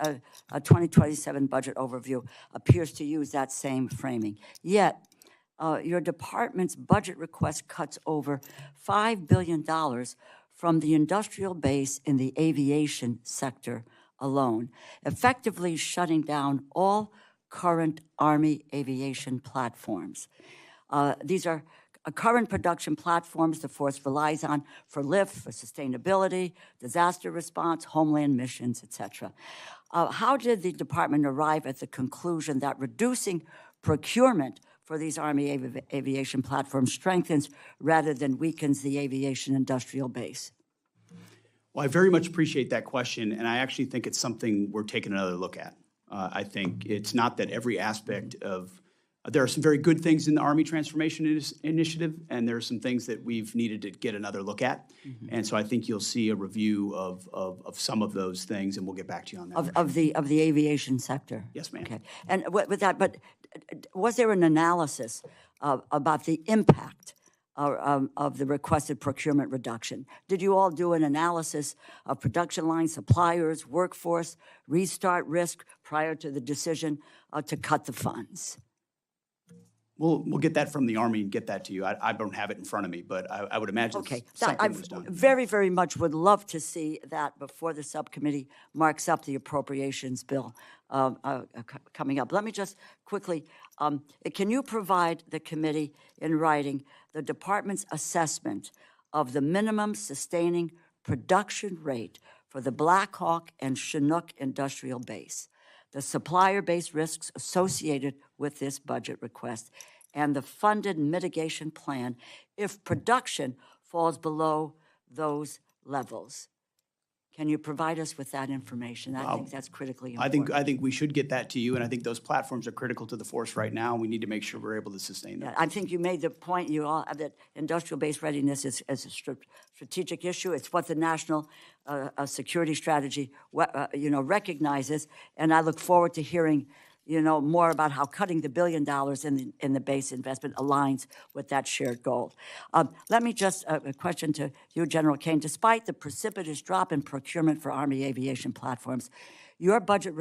2027 budget overview appears to use that same framing. Yet, your department's budget request cuts over $5 billion from the industrial base in the aviation sector alone, effectively shutting down all current Army aviation platforms. These are current production platforms the force relies on for lift, for sustainability, disaster response, homeland missions, et cetera. How did the department arrive at the conclusion that reducing procurement for these Army aviation platforms strengthens rather than weakens the aviation industrial base? Well, I very much appreciate that question, and I actually think it's something we're taking another look at. I think it's not that every aspect of there are some very good things in the Army Transformation Initiative, and there are some things that we've needed to get another look at. Mm-hmm. And so I think you'll see a review of some of those things, and we'll get back to you on that. Of the aviation sector? Yes, ma'am. Okay. And with that, but was there an analysis about the impact of the requested procurement reduction? Did you all do an analysis of production line, suppliers, workforce, restart risk prior to the decision to cut the funds? We'll get that from the Army and get that to you. I don't have it in front of me, but I would imagine something was done. Very, very much would love to see that before the subcommittee marks up the appropriations bill coming up. Let me just quickly, can you provide the committee in writing the department's assessment of the minimum sustaining production rate for the Black Hawk and Chinook industrial base, the supplier-based risks associated with this budget request, and the funded mitigation plan if production falls below those levels? Can you provide us with that information? I think that's critically important. I think we should get that to you, and I think those platforms are critical to the force right now. We need to make sure we're able to sustain them. Yeah, I think you made the point that industrial-based readiness is a strategic issue. It's what the national security strategy recognizes, and I look forward to hearing more about how cutting the $1 billion in the base investment aligns with that shared goal. Let me just, a question to you, General Kane. Despite the precipitous drop in procurement for Army aviation platforms, your budget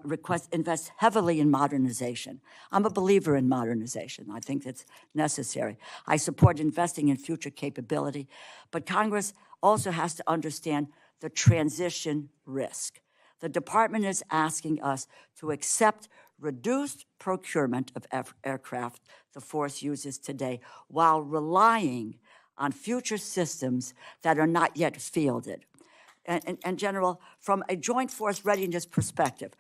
request invests heavily in modernization. I'm a believer in modernization. I think that's necessary. I support investing in future capability, but Congress also has to understand the transition risk. The department is asking us to accept reduced procurement of aircraft the force uses today while relying on future systems that are not yet fielded. And General, from a joint force readiness perspective,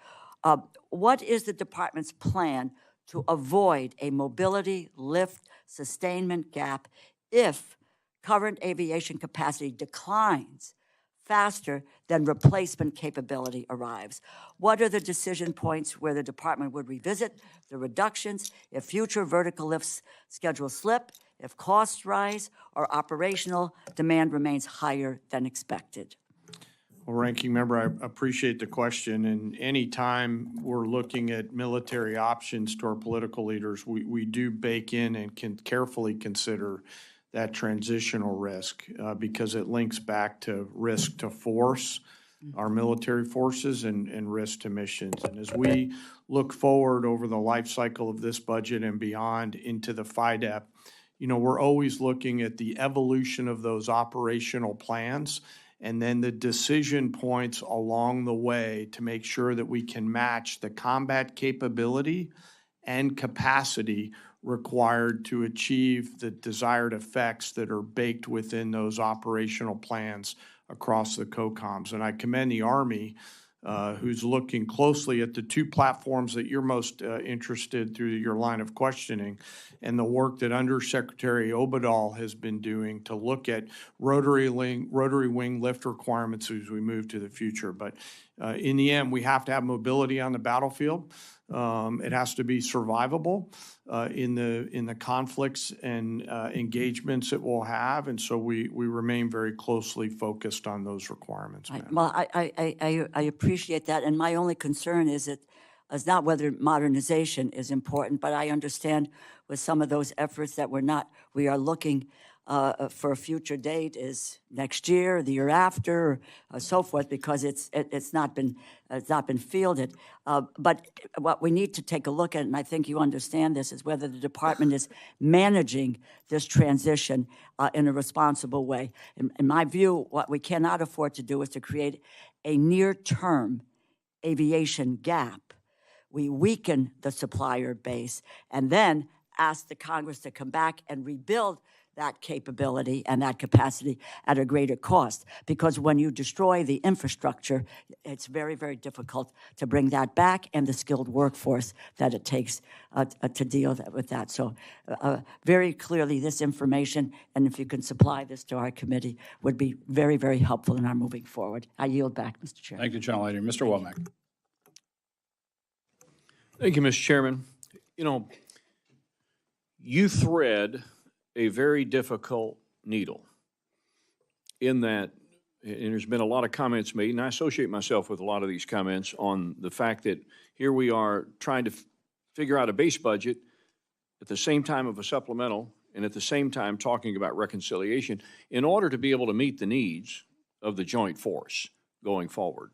what is the department's plan to avoid a mobility lift sustainment gap if current aviation capacity declines faster than replacement capability arrives? What are the decision points where the department would revisit the reductions if future vertical lift schedules slip, if costs rise, or operational demand remains higher than expected? Well, Ranking Member, I appreciate the question. And any time we're looking at military options to our political leaders, we do bake in and can carefully consider that transitional risk because it links back to risk to force, our military forces, and risk to missions. And as we look forward over the life cycle of this budget and beyond into the FIDEP, you know, we're always looking at the evolution of those operational plans and then the decision points along the way to make sure that we can match the combat capability and capacity required to achieve the desired effects that are baked within those operational plans across the COCOMs. And I commend the Army, who's looking closely at the two platforms that you're most interested through your line of questioning, and the work that Undersecretary Obadal has been doing to look at rotary wing lift requirements as we move to the future. But in the end, we have to have mobility on the battlefield. It has to be survivable in the conflicts and engagements it will have, and so we remain very closely focused on those requirements. Well, I appreciate that, and my only concern is not whether modernization is important, but I understand with some of those efforts that we are looking for a future date is next year, the year after, so forth, because it's not been fielded. But what we need to take a look at, and I think you understand this, is whether the department is managing this transition in a responsible way. In my view, what we cannot afford to do is to create a near-term aviation gap. We weaken the supplier base and then ask the Congress to come back and rebuild that capability and that capacity at a greater cost. Because when you destroy the infrastructure, it's very, very difficult to bring that back and the skilled workforce that it takes to deal with that. So very clearly this information, and if you can supply this to our committee, would be very, very helpful in our moving forward. I yield back, Mr. Chair. Thank you, General Leader. Mr. Womack. Thank you, Mr. Chairman. You know, you thread a very difficult needle in that, and there's been a lot of comments made, and I associate myself with a lot of these comments on the fact that here we are trying to figure out a base budget at the same time of a supplemental and at the same time talking about reconciliation in order to be able to meet the needs of the joint force going forward.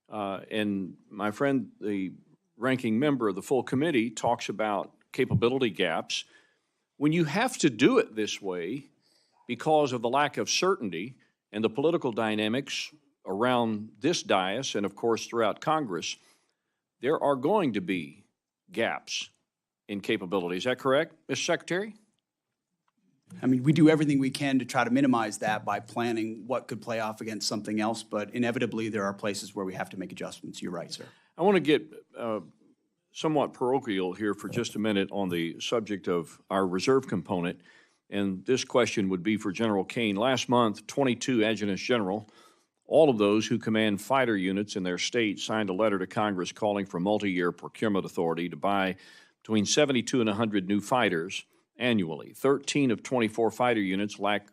And my friend, the ranking member of the full committee, talks about capability gaps. When you have to do it this way because of the lack of certainty and the political dynamics around this dais and, of course, throughout Congress, there are going to be gaps in capability. Is that correct, Mr. Secretary? I mean, we do everything we can to try to minimize that by planning what could play off against something else, but inevitably there are places where we have to make adjustments. You're right, sir. I want to get somewhat parochial here for just a minute on the subject of our reserve component, and this question would be for General Kane. Last month, 22 adjutants general, all of those who command fighter units in their state, signed a letter to Congress calling for multi-year procurement authority to buy between 72 and 100 new fighters annually. 13 of 24 fighter units lack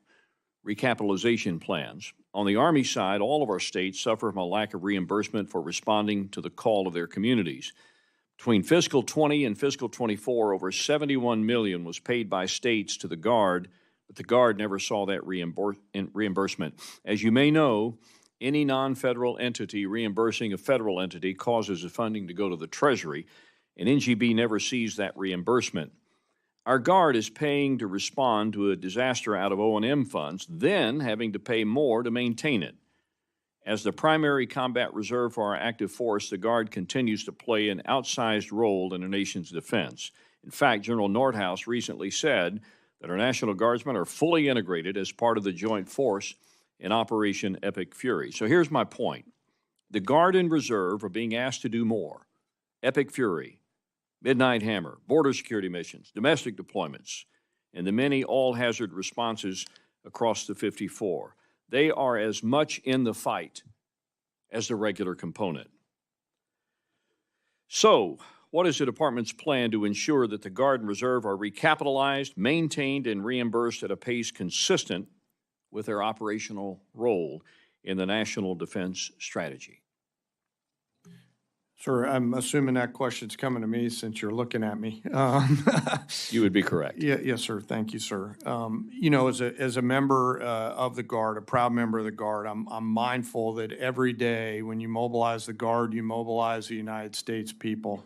recapitalization plans. On the Army side, all of our states suffer from a lack of reimbursement for responding to the call of their communities. Between fiscal 20 and fiscal 24, over $71 million was paid by states to the Guard, but the Guard never saw that reimbursement. As you may know, any non-federal entity reimbursing a federal entity causes the funding to go to the Treasury, and NGB never sees that reimbursement. Our Guard is paying to respond to a disaster out of O&M funds, then having to pay more to maintain it. As the primary combat reserve for our active force, the Guard continues to play an outsized role in the nation's defense. In fact, General Nordhaus recently said that our National Guardsmen are fully integrated as part of the joint force in Operation Epic Fury. So here's my point. The Guard and Reserve are being asked to do more. Epic Fury, Midnight Hammer, border security missions, domestic deployments, and the many all-hazard responses across the 54. They are as much in the fight as the regular component. So, what is the department's plan to ensure that the Guard and Reserve are recapitalized, maintained, and reimbursed at a pace consistent with their operational role in the national defense strategy? Sir, I'm assuming that question's coming to me since you're looking at me. You would be correct. Yeah, yes, sir. Thank you, sir. You know, as a member of the Guard, a proud member of the Guard, I'm mindful that every day when you mobilize the Guard, you mobilize the United States people.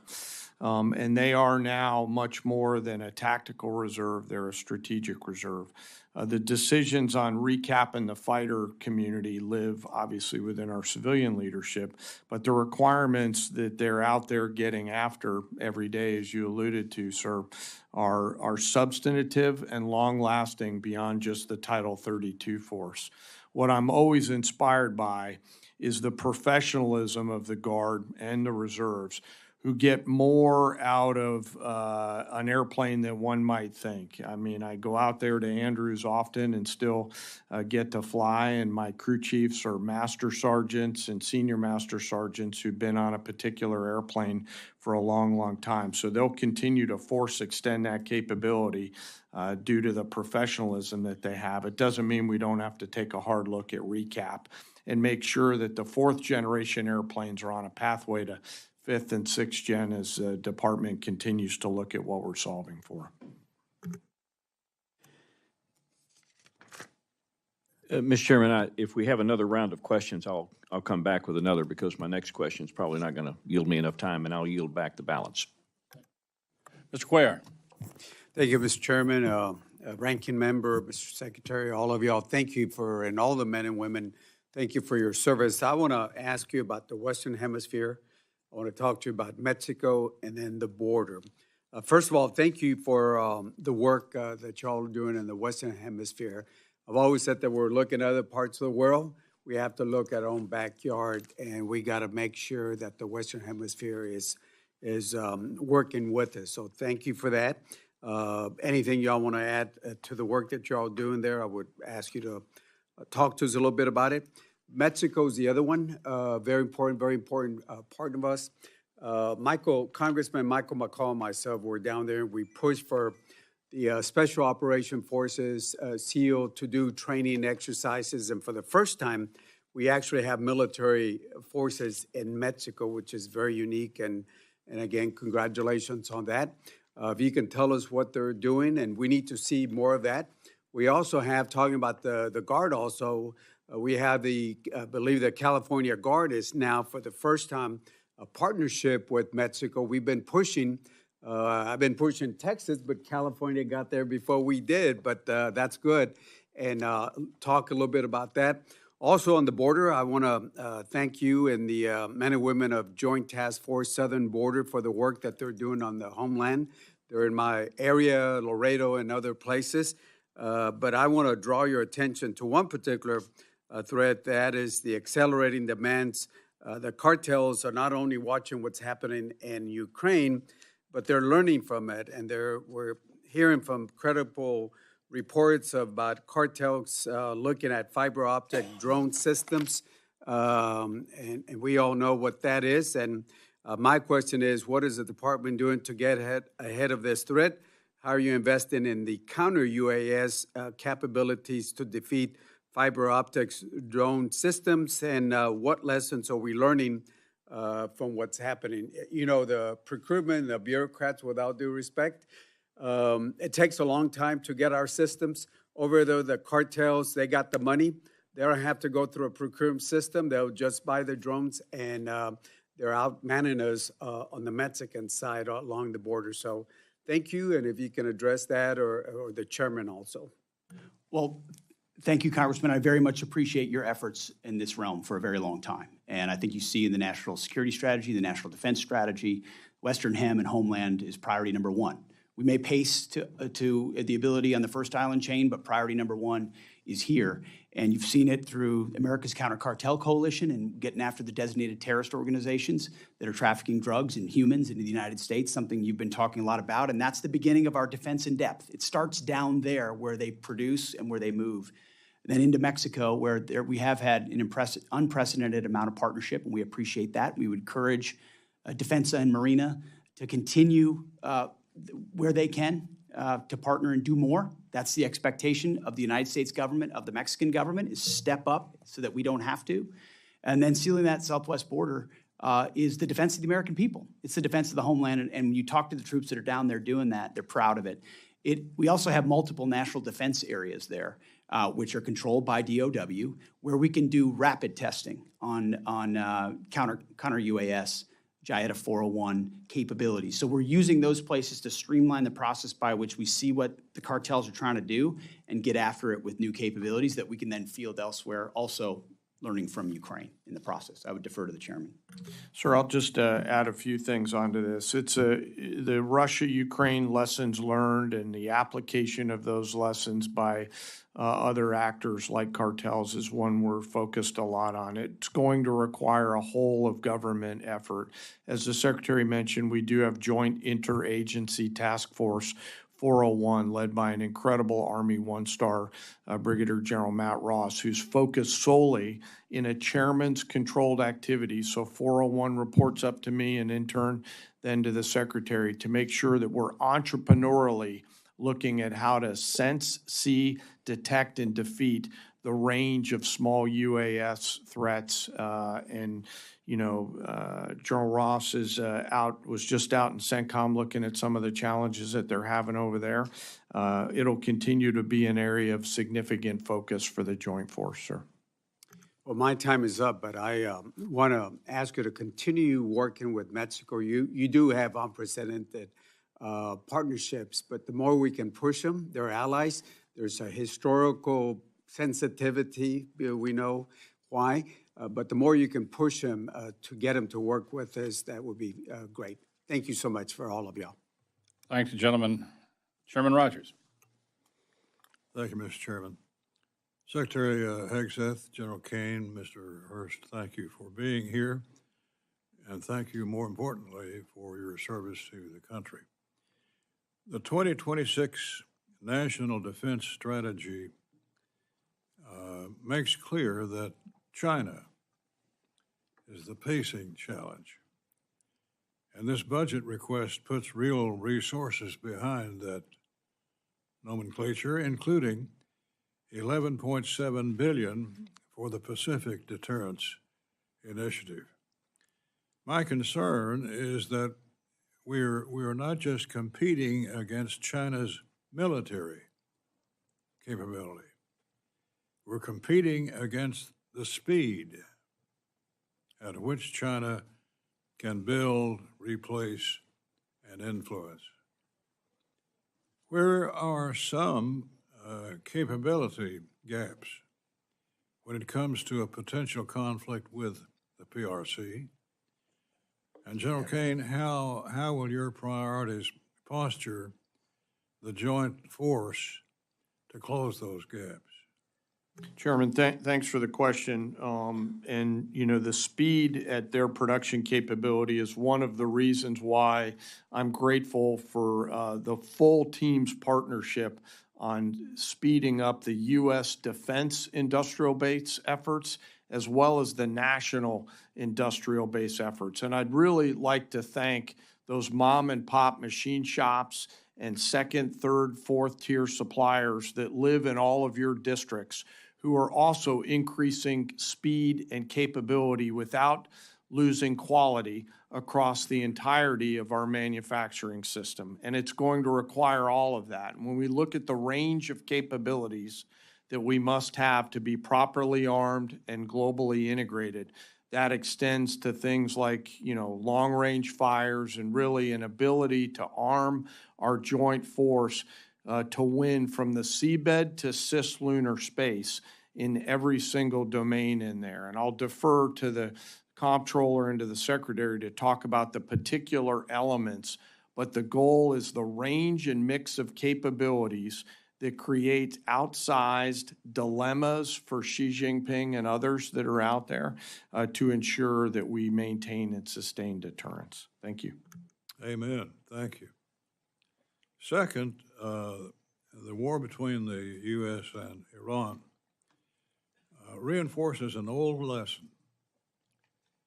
And they are now much more than a tactical reserve. They're a strategic reserve. The decisions on recapping the fighter community live obviously within our civilian leadership, but the requirements that they're out there getting after every day, as you alluded to, sir, are substantive and long-lasting beyond just the Title 32 force. What I'm always inspired by is the professionalism of the Guard and the reserves, who get more out of an airplane than one might think. I mean, I go out there to Andrews often and still get to fly, and my crew chiefs are master sergeants and senior master sergeants who've been on a particular airplane for a long, long time. So they'll continue to force extend that capability due to the professionalism that they have. It doesn't mean we don't have to take a hard look at recap and make sure that the fourth generation airplanes are on a pathway to fifth and sixth gen as the department continues to look at what we're solving for. Mr. Chairman, if we have another round of questions, I'll come back with another because my next question is probably not going to yield me enough time, and I'll yield back the balance. Mr. Cuellar. Thank you, Mr. Chairman, Ranking Member, Mr. Secretary, all of y'all. Thank you and all the men and women, thank you for your service. I want to ask you about the Western Hemisphere. I want to talk to you about Mexico and then the border. First of all, thank you for the work that y'all are doing in the Western Hemisphere. I've always said that we're looking at other parts of the world. We have to look at our own backyard, and we got to make sure that the Western Hemisphere is working with us. So thank you for that. Anything y'all want to add to the work that y'all doing there, I would ask you to talk to us a little bit about it. Mexico's the other one, very important part of us. Congressman Michael McCall and myself were down there. We pushed for the Special Operation Forces, SEAL, to do training exercises. And for the first time, we actually have military forces in Mexico, which is very unique. And again, congratulations on that. If you can tell us what they're doing, and we need to see more of that. We also have, talking about the Guard also, we have I believe the California Guard is now for the first time a partnership with Mexico. We've been pushing, I've been pushing Texas, but California got there before we did, but that's good. And talk a little bit about that. Also on the border, I want to thank you and the men and women of Joint Task Force Southern Border for the work that they're doing on the homeland. They're in my area, Laredo and other places. But I want to draw your attention to one particular threat, that is the accelerating demands. The cartels are not only watching what's happening in Ukraine, but they're learning from it. And we're hearing from credible reports about cartels looking at fiber optic drone systems. And we all know what that is. And my question is, what is the department doing to get ahead of this threat? How are you investing in the counter-UAS capabilities to defeat fiber optics drone systems? And what lessons are we learning from what's happening? You know, the procurement, the bureaucrats, with all due respect, it takes a long time to get our systems. Over there, the cartels, they got the money. They don't have to go through a procurement system. They'll just buy the drones, and they're out manning us on the Mexican side along the border. So thank you, and if you can address that, or the chairman also. Well, thank you, Congressman. I very much appreciate your efforts in this realm for a very long time. And I think you see in the national security strategy, the national defense strategy, Western Hem and Homeland is priority number one. We may pace to the ability on the first island chain, but priority number one is here. And you've seen it through America's Counter Cartel Coalition and getting after the designated terrorist organizations that are trafficking drugs and humans into the United States, something you've been talking a lot about. And that's the beginning of our defense in depth. It starts down there where they produce and where they move. And then into Mexico, where we have had an unprecedented amount of partnership, and we appreciate that. We would encourage Defensa and Marina to continue where they can to partner and do more. That's the expectation of the United States government, of the Mexican government, is step up so that we don't have to. And then sealing that southwest border, is the defense of the American people. It's the defense of the homeland, and when you talk to the troops that are down there doing that, they're proud of it. We also have multiple national defense areas there, which are controlled by DOW, where we can do rapid testing on counter UAS, JIATA 401 capabilities. So we're using those places to streamline the process by which we see what the cartels are trying to do and get after it with new capabilities that we can then field elsewhere, also learning from Ukraine in the process. I would defer to the chairman. Sir, I'll just add a few things onto this. It's the Russia-Ukraine lessons learned and the application of those lessons by other actors like cartels is one we're focused a lot on. It's going to require a whole of government effort. As the Secretary mentioned, we do have Joint Interagency Task Force 401, led by an incredible Army one-star Brigadier General Matt Ross, who's focused solely in a chairman's controlled activity. So 401 reports up to me and in turn then to the Secretary to make sure that we're entrepreneurially looking at how to sense, see, detect, and defeat the range of small UAS threats. General Ross was just out in CENTCOM looking at some of the challenges that they're having over there. It'll continue to be an area of significant focus for the Joint Force, sir. Well, my time is up, but I want to ask you to continue working with Mexico. You do have unprecedented partnerships, but the more we can push them, they're allies. There's a historical sensitivity, we know why, but the more you can push them to get them to work with us, that would be great. Thank you so much for all of y'all. Thank you, gentlemen. Chairman Rogers. Thank you, Mr. Chairman. Secretary Hegseth, General Kane, Mr. Hurst, thank you for being here, and thank you, more importantly, for your service to the country. The 2026 National Defense Strategy makes clear that China is the pacing challenge, and this budget request puts real resources behind that nomenclature, including $11.7 billion for the Pacific Deterrence Initiative. My concern is that we are not just competing against China's military capability. We're competing against the speed at which China can build, replace, and influence. Where are some capability gaps when it comes to a potential conflict with the PRC? And General Kane, how will your priorities posture the joint force to close those gaps? Chairman, thanks for the question. The speed at their production capability is one of the reasons why I'm grateful for the full team's partnership on speeding up the U.S. defense industrial base efforts as well as the national industrial base efforts. And I'd really like to thank those mom and pop machine shops and second, third, fourth tier suppliers that live in all of your districts who are also increasing speed and capability without losing quality across the entirety of our manufacturing system. And it's going to require all of that. And when we look at the range of capabilities that we must have to be properly armed and globally integrated, that extends to things like, long-range fires and really an ability to arm our joint force to win from the seabed to cislunar space in every single domain in there. And I'll defer to the comptroller and to the secretary to talk about the particular elements, but the goal is the range and mix of capabilities that create outsized dilemmas for Xi Jinping and others that are out there to ensure that we maintain and sustain deterrence. Thank you. Amen. Thank you. Second, the war between the U.S. and Iran reinforces an old lesson,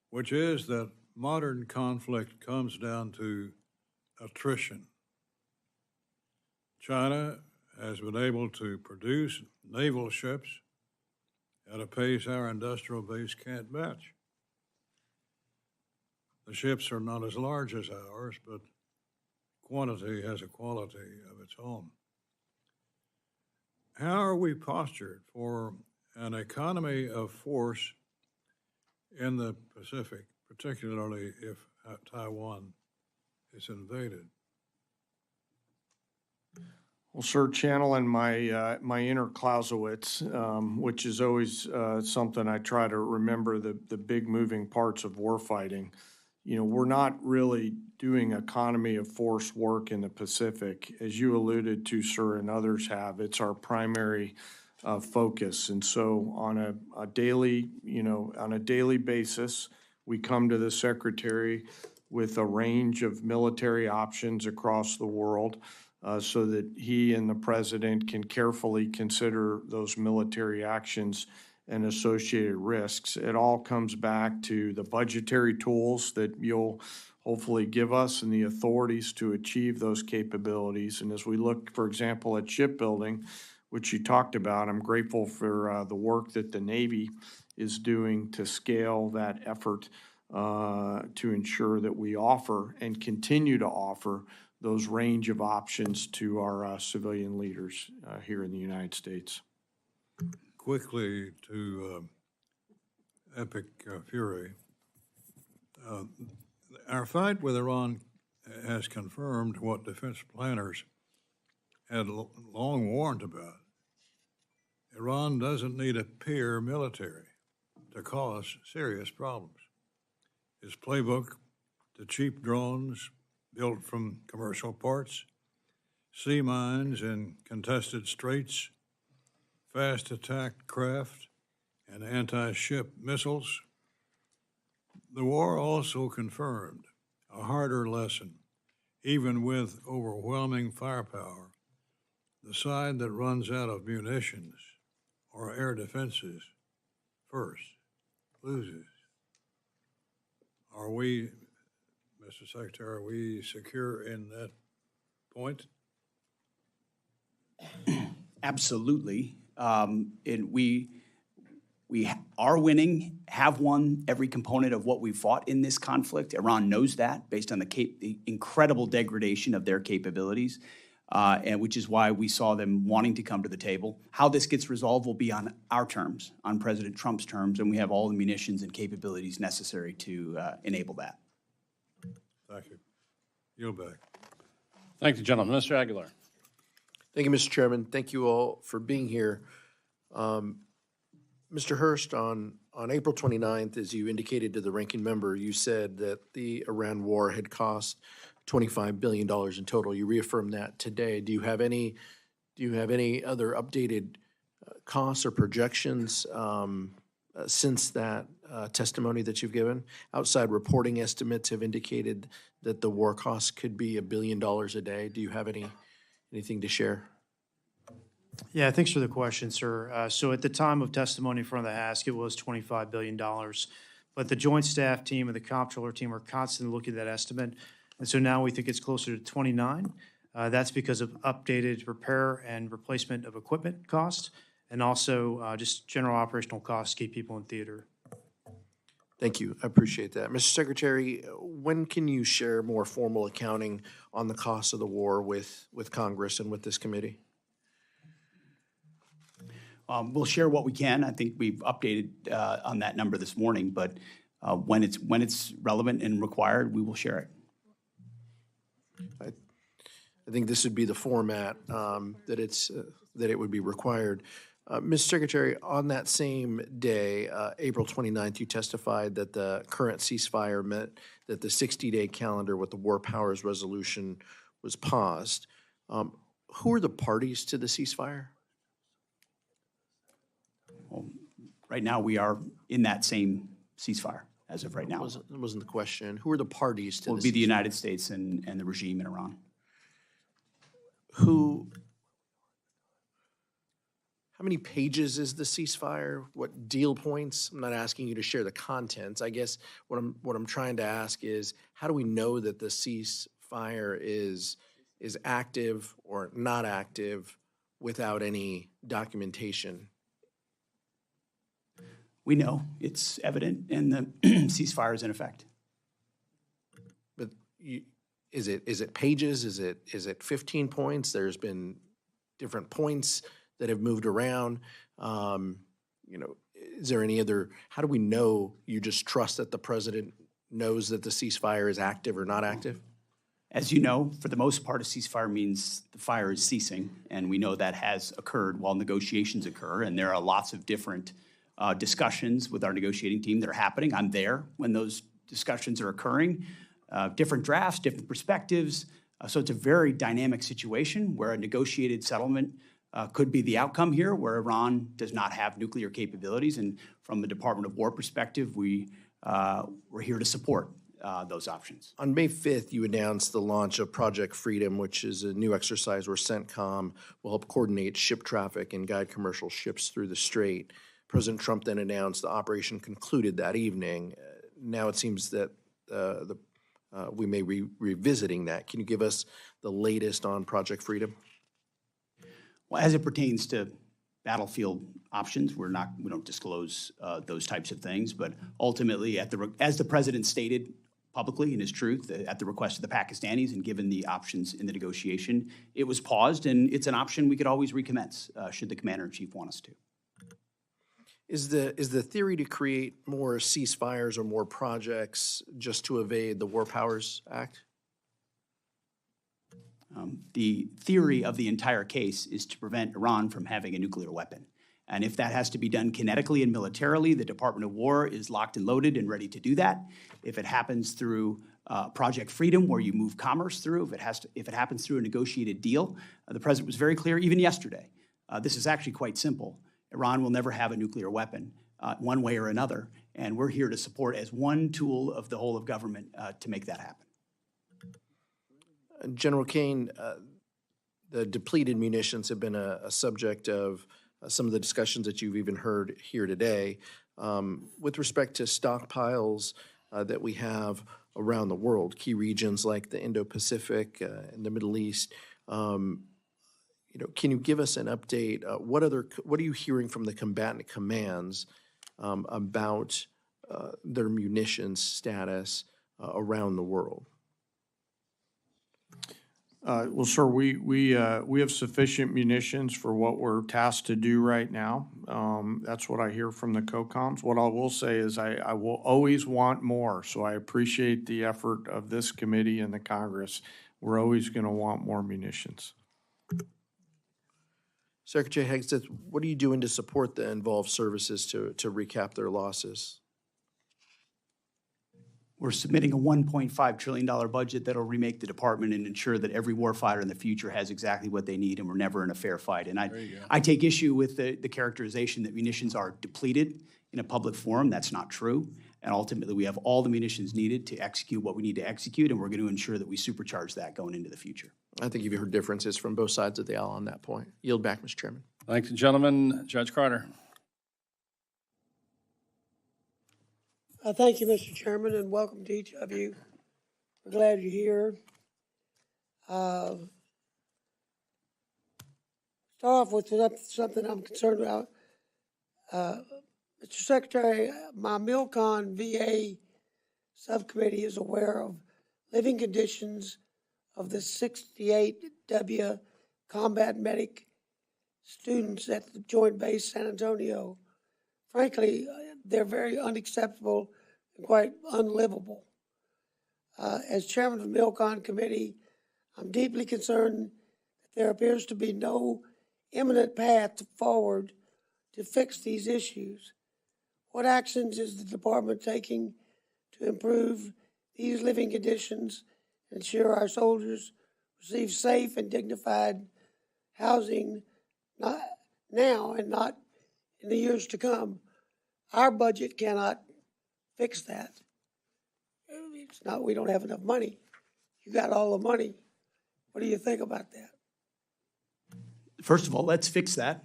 which is that modern conflict comes down to attrition. China has been able to produce naval ships at a pace our industrial base can't match. The ships are not as large as ours, but quantity has a quality of its own. How are we postured for an economy of force in the Pacific, particularly if Taiwan is invaded? Well, sir, channeling my inner Clausewitz, which is always something I try to remember, the big moving parts of warfighting. You know, we're not really doing economy of force work in the Pacific. As you alluded to, sir, and others have, it's our primary focus. And so on a daily basis, we come to the Secretary with a range of military options across the world, so that he and the President can carefully consider those military actions and associated risks. It all comes back to the budgetary tools that you'll hopefully give us and the authorities to achieve those capabilities. And as we look, for example, at shipbuilding, which you talked about, I'm grateful for the work that the Navy is doing to scale that effort to ensure that we offer and continue to offer those range of options to our civilian leaders here in the United States. Quickly to Epic Fury. Our fight with Iran has confirmed what defense planners had long warned about. Iran doesn't need a peer military to cause serious problems. Its playbook, the cheap drones built from commercial parts, sea mines in contested straits, fast attack craft, and anti-ship missiles. The war also confirmed a harder lesson. Even with overwhelming firepower, the side that runs out of munitions or air defenses first loses. Are we, Mr. Secretary, are we secure in that point? Absolutely. And we are winning, have won every component of what we fought in this conflict. Iran knows that based on the incredible degradation of their capabilities, and which is why we saw them wanting to come to the table. How this gets resolved will be on our terms, on President Trump's terms, and we have all the munitions and capabilities necessary to enable that. Thank you. Yield back. Thank you, gentlemen. Mr. Aguilar. Thank you, Mr. Chairman. Thank you all for being here. Mr. Hurst, on April 29th, as you indicated to the ranking member, you said that the Iran war had cost $25 billion in total. You reaffirmed that today. Do you have any other updated costs or projections since that testimony that you've given? Outside reporting estimates have indicated that the war costs could be $1 billion a day. Do you have anything to share? Yeah, thanks for the question, sir. So at the time of testimony in front of the House, it was $25 billion. But the Joint Staff Team and the Comptroller Team are constantly looking at that estimate. And so now we think it's closer to 29. That's because of updated repair and replacement of equipment costs, and also just general operational costs to keep people in theater. Thank you. I appreciate that. Mr. Secretary, when can you share more formal accounting on the cost of the war with Congress and with this committee? We'll share what we can. I think we've updated on that number this morning, but when it's relevant and required, we will share it. I think this would be the format that it would be required. Mr. Secretary, on that same day, April 29th, you testified that the current ceasefire meant that the 60-day calendar with the War Powers Resolution was paused. Who are the parties to the ceasefire? Well, right now, we are in that same ceasefire as of right now. That wasn't the question. Who are the parties to It will be the United States and the regime in Iran. How many pages is the ceasefire? What deal points? I'm not asking you to share the contents. I guess what I'm trying to ask is, how do we know that the ceasefire is active or not active without any documentation? We know it's evident, and the ceasefire is in effect. is it pages? Is it 15 points? There's been different points that have moved around. Is there any other, how do we know you just trust that the president knows that the ceasefire is active or not active? As you know, for the most part, a ceasefire means the fire is ceasing, and we know that has occurred while negotiations occur, and there are lots of different discussions with our negotiating team that are happening. I'm there when those discussions are occurring, different drafts, different perspectives. So it's a very dynamic situation where a negotiated settlement could be the outcome here, where Iran does not have nuclear capabilities. And from the Department of War perspective, we're here to support those options. On May 5th, you announced the launch of Project Freedom, which is a new exercise where CENTCOM will help coordinate ship traffic and guide commercial ships through the strait. President Trump then announced the operation concluded that evening. Now it seems that we may be revisiting that. Can you give us the latest on Project Freedom? Well, as it pertains to battlefield options, we don't disclose those types of things. But ultimately, as the president stated publicly in his truth, at the request of the Pakistanis and given the options in the negotiation, it was paused, and it's an option we could always recommence should the commander-in-chief want us to. Is the theory to create more ceasefires or more projects just to evade the War Powers Act? The theory of the entire case is to prevent Iran from having a nuclear weapon. And if that has to be done kinetically and militarily, the Department of War is locked and loaded and ready to do that. If it happens through Project Freedom, where you move commerce through, if it happens through a negotiated deal, the president was very clear, even yesterday. This is actually quite simple. Iran will never have a nuclear weapon, one way or another, and we're here to support as one tool of the whole of government to make that happen. General Kane, the depleted munitions have been a subject of some of the discussions that you've even heard here today. With respect to stockpiles that we have around the world, key regions like the Indo-Pacific and the Middle East, can you give us an update? What are you hearing from the combatant commands about their munitions status around the world? Well, sir, we have sufficient munitions for what we're tasked to do right now. That's what I hear from the COCOMs. What I will say is I will always want more, so I appreciate the effort of this committee and the Congress. We're always going to want more munitions. Secretary Hegseth, what are you doing to support the involved services to recap their losses? We're submitting a $1.5 trillion budget that'll remake the department and ensure that every warfighter in the future has exactly what they need, and we're never in a fair fight. And I take issue with the characterization that munitions are depleted in a public forum. That's not true. And ultimately, we have all the munitions needed to execute what we need to execute, and we're going to ensure that we supercharge that going into the future. I think you've heard differences from both sides of the aisle on that point. Yield back, Mr. Chairman. Thank you, gentlemen. Judge Carter. Thank you, Mr. Chairman, and welcome to each of you. We're glad you're here. Start off with something I'm concerned about. Mr. Secretary, my MILCON VA subcommittee is aware of living conditions of the 68W combat medic students at the Joint Base San Antonio. Frankly, they're very unacceptable and quite unlivable. As chairman of the MILCON committee, I'm deeply concerned that there appears to be no imminent path forward to fix these issues. What actions is the department taking to improve these living conditions and ensure our soldiers receive safe and dignified housing not now and not in the years to come? Our budget cannot fix that. It's not, we don't have enough money. You got all the money. What do you think about that? First of all, let's fix that.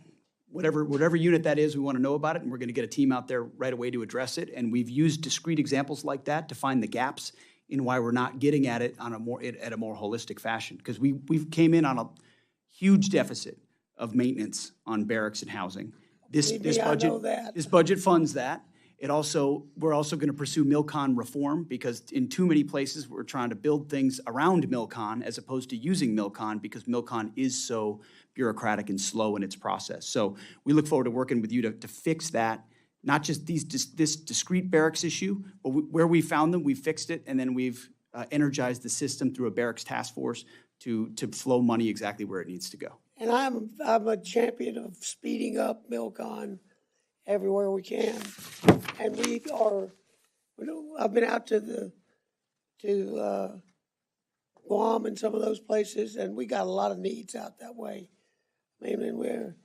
Whatever unit that is, we want to know about it, and we're going to get a team out there right away to address it. And we've used discrete examples like that to find the gaps in why we're not getting at it on a more holistic fashion. Because we came in on a huge deficit of maintenance on barracks and housing. This budget funds that. We're also going to pursue MilCon reform because in too many places, we're trying to build things around MilCon as opposed to using MilCon because MilCon is so bureaucratic and slow in its process. So we look forward to working with you to fix that, not just this discrete barracks issue, but where we found them, we fixed it, and then we've energized the system through a barracks task force to flow money exactly where it needs to go. And I'm a champion of speeding up MilCon everywhere we can. And I've been out to Guam and some of those places, and we got a lot of needs out that way. I mean, and we're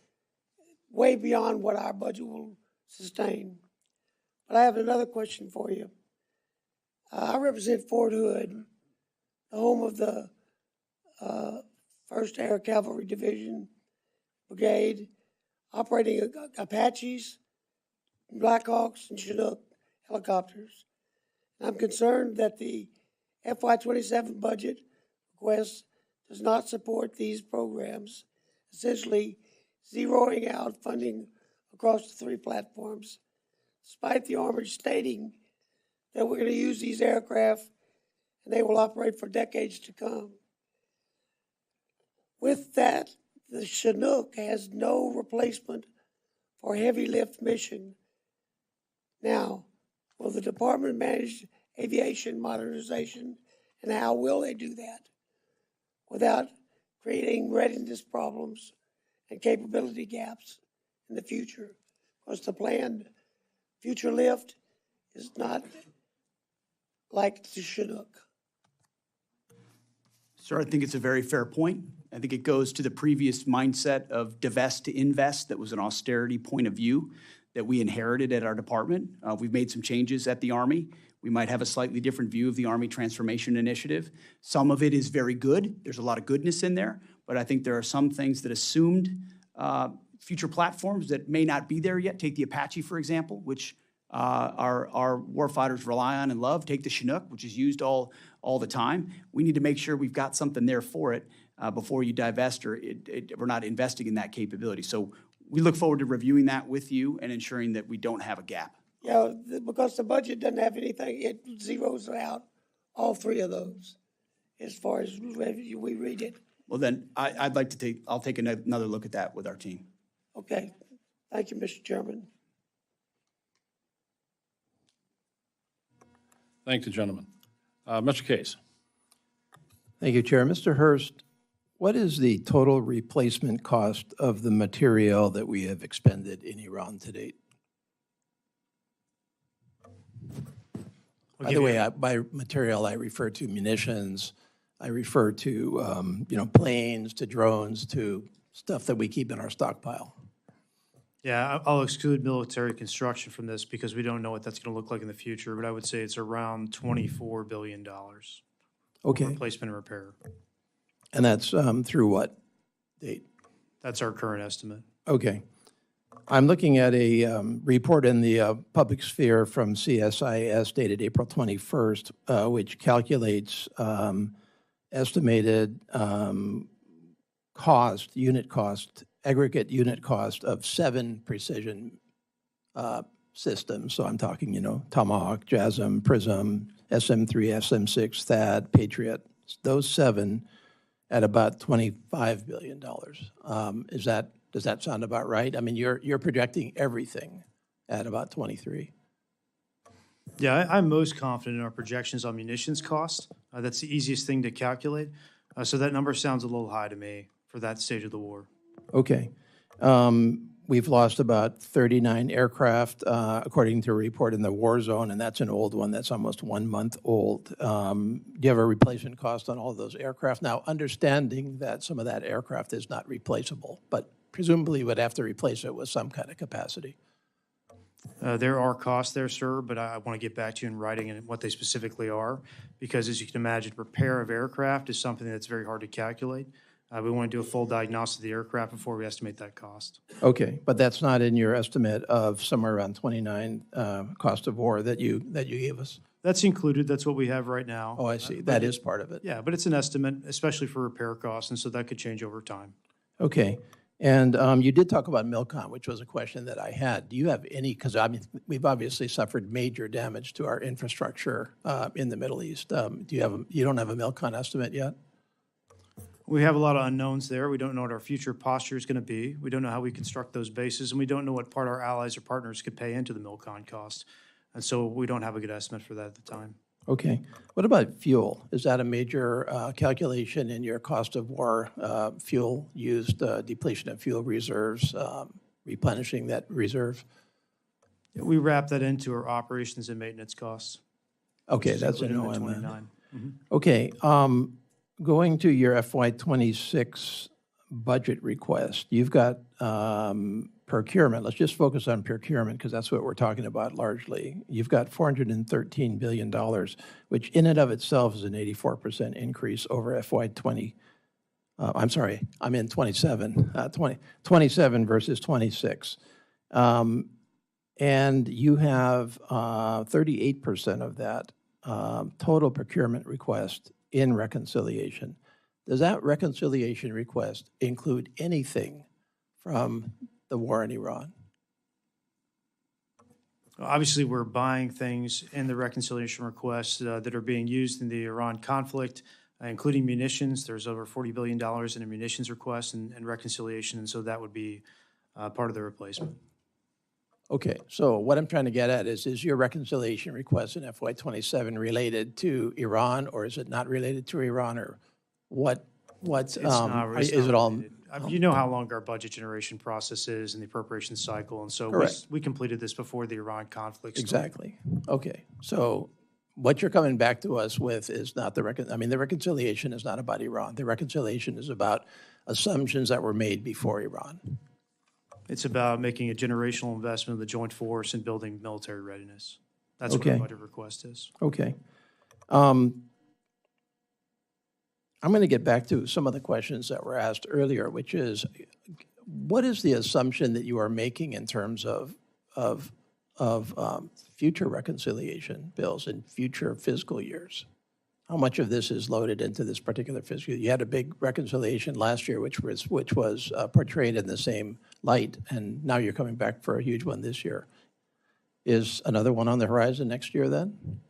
way beyond what our budget will sustain. But I have another question for you. I represent Fort Hood, the home of the 1st Air Cavalry Division Brigade, operating Apaches, Blackhawks, and Chinook helicopters. And I'm concerned that the FY27 budget request does not support these programs, essentially zeroing out funding across the 3 platforms, despite the Army stating that we're going to use these aircraft and they will operate for decades to come. With that, the Chinook has no replacement for heavy lift mission. Now, will the department manage aviation modernization, and how will they do that without creating readiness problems and capability gaps in the future? Because the planned future lift is not like the Chinook. Sir, I think it's a very fair point. I think it goes to the previous mindset of divest to invest that was an austerity point of view that we inherited at our department. We've made some changes at the Army. We might have a slightly different view of the Army Transformation Initiative. Some of it is very good. There's a lot of goodness in there, but I think there are some things that assumed future platforms that may not be there yet. Take the Apache, for example, which our warfighters rely on and love. Take the Chinook, which is used all the time. We need to make sure we've got something there for it before you divest or we're not investing in that capability. So we look forward to reviewing that with you and ensuring that we don't have a gap. Yeah, because the budget doesn't have anything, it zeroes out all 3 of those as far as we read it. Well, then I'll take another look at that with our team. Okay. Thank you, Mr. Chairman. Thank the gentleman. Mr. Case. Thank you, Chair. Mr. Hurst, what is the total replacement cost of the material that we have expended in Iran to date? By the way, by material, I refer to munitions. I refer to, planes, to drones, to stuff that we keep in our stockpile. Yeah, I'll exclude military construction from this because we don't know what that's going to look like in the future, but I would say it's around $24 billion. Okay. Replacement and repair. And that's through what date? That's our current estimate. Okay. I'm looking at a report in the public sphere from CSIS dated April 21st, which calculates estimated aggregate unit cost of 7 precision systems. So I'm talking, Tomahawk, JASSM, PrISM, SM-3, SM-6, THAAD, Patriot, those 7 at about $25 billion. Does that sound about right? I mean, you're projecting everything at about 23. Yeah, I'm most confident in our projections on munitions costs. That's the easiest thing to calculate. So that number sounds a little high to me for that stage of the war. Okay. We've lost about 39 aircraft, according to a report in the war zone, and that's an old one. That's almost 1 month old. Do you have a replacement cost on all of those aircraft? Now, understanding that some of that aircraft is not replaceable, but presumably would have to replace it with some kind of capacity. There are costs there, sir, but I want to get back to you in writing and what they specifically are, because as you can imagine, repair of aircraft is something that's very hard to calculate. We want to do a full diagnosis of the aircraft before we estimate that cost. Okay, but that's not in your estimate of somewhere around 29 cost of war that you gave us? That's included. That's what we have right now. Oh, I see. That is part of it. Yeah, but it's an estimate, especially for repair costs, and so that could change over time. Okay. And you did talk about MILCON, which was a question that I had. Do you have any, because I mean, we've obviously suffered major damage to our infrastructure in the Middle East. You don't have a MILCON estimate yet? We have a lot of unknowns there. We don't know what our future posture is going to be. We don't know how we construct those bases, and we don't know what part our allies or partners could pay into the MILCON cost. And so we don't have a good estimate for that at the time. Okay. What about fuel? Is that a major calculation in your cost of war, fuel used, depletion of fuel reserves, replenishing that reserve? We wrap that into our operations and maintenance costs. Okay, which is that's an included in the OM. 29. Okay, going to your FY26 budget request, you've got procurement. Let's just focus on procurement because that's what we're talking about largely. You've got $413 billion, which in and of itself is an 84% increase over FY20. I'm sorry, I'm in 27, 27 versus 26. And you have 38% of that total procurement request in reconciliation. Does that reconciliation request include anything from the war in Iran? Obviously, we're buying things in the reconciliation requests that are being used in the Iran conflict, including munitions. There's over $40 billion in a munitions request and reconciliation, and so that would be part of the replacement. Okay, so what I'm trying to get at is your reconciliation request in FY27 related to Iran, or is it not related to Iran, or what? It's not is it all? related. You know how long our budget generation process is and the appropriation cycle, and so we completed this before the Iran conflict started. Exactly. Okay, so what you're coming back to us with is not the reconciliation is not about Iran. The reconciliation is about assumptions that were made before Iran. It's about making a generational investment in the joint force and building military readiness. That's what Okay. our budget request is. Okay. I'm going to get back to some of the questions that were asked earlier, which is, what is the assumption that you are making in terms of future reconciliation bills in future fiscal years? How much of this is loaded into this particular fiscal year? You had a big reconciliation last year, which was portrayed in the same light, and now you're coming back for a huge one this year. Is another one on the horizon next year then?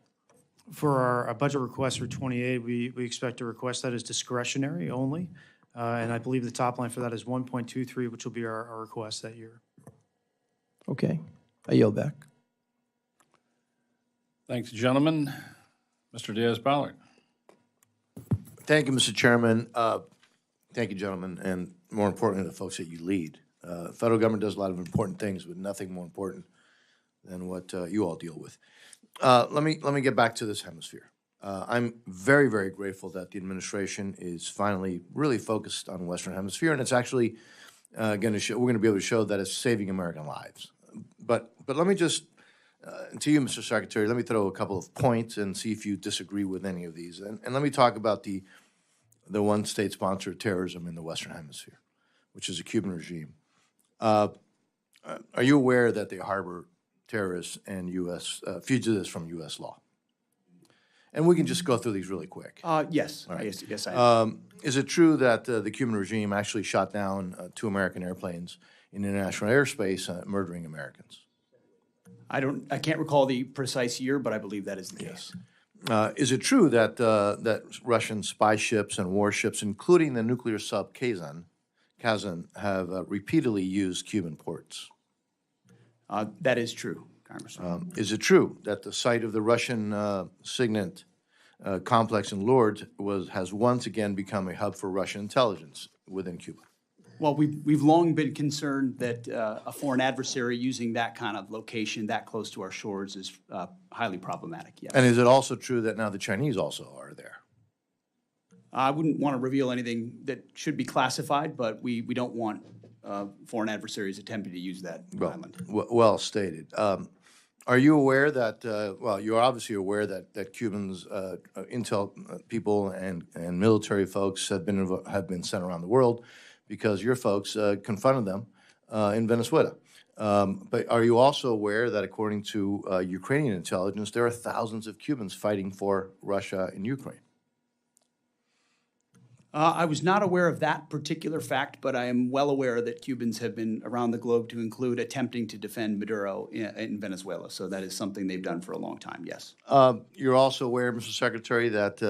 For our budget request for 28, we expect to request that as discretionary only. And I believe the top line for that is 1.23, which will be our request that year. Okay, I yield back. Thanks, gentlemen. Mr. Diaz-Ballard. Thank you, Mr. Chairman. Thank you, gentlemen, and more importantly, the folks that you lead. Federal government does a lot of important things, but nothing more important than what you all deal with. Let me get back to this hemisphere. I'm very, very grateful that the administration is finally really focused on the Western Hemisphere, and it's actually going to show. We're going to be able to show that it's saving American lives. But let me just to you, Mr. Secretary, let me throw a couple of points and see if you disagree with any of these. And let me talk about the one state sponsor of terrorism in the Western Hemisphere, which is the Cuban regime. Are you aware that they harbor terrorists and U.S. Fugitives from U.S. law? And we can just go through these really quick. Yes. Right. Yes, I am. Is it true that the Cuban regime actually shot down 2 American airplanes in international airspace, murdering Americans? I can't recall the precise year, but I believe that is the case. Is it true that that Russian spy ships and warships, including the nuclear sub Kazan, have repeatedly used Cuban ports? That is true, Congressman. Is it true that the site of the Russian Signet complex in Lourdes has once again become a hub for Russian intelligence within Cuba? Well, we've long been concerned that a foreign adversary using that kind of location that close to our shores is highly problematic, yes. And is it also true that now the Chinese also are there? I wouldn't want to reveal anything that should be classified, but we don't want foreign adversaries attempting to use that island. Well stated. Are you aware that, well, you're obviously aware that Cubans, intel people and military folks have been sent around the world because your folks confronted them in Venezuela. But are you also aware that according to Ukrainian intelligence, there are thousands of Cubans fighting for Russia in Ukraine? I was not aware of that particular fact, but I am well aware that Cubans have been around the globe, to include attempting to defend Maduro in Venezuela. So that is something they've done for a long time, yes. You're also aware, Mr. Secretary, that,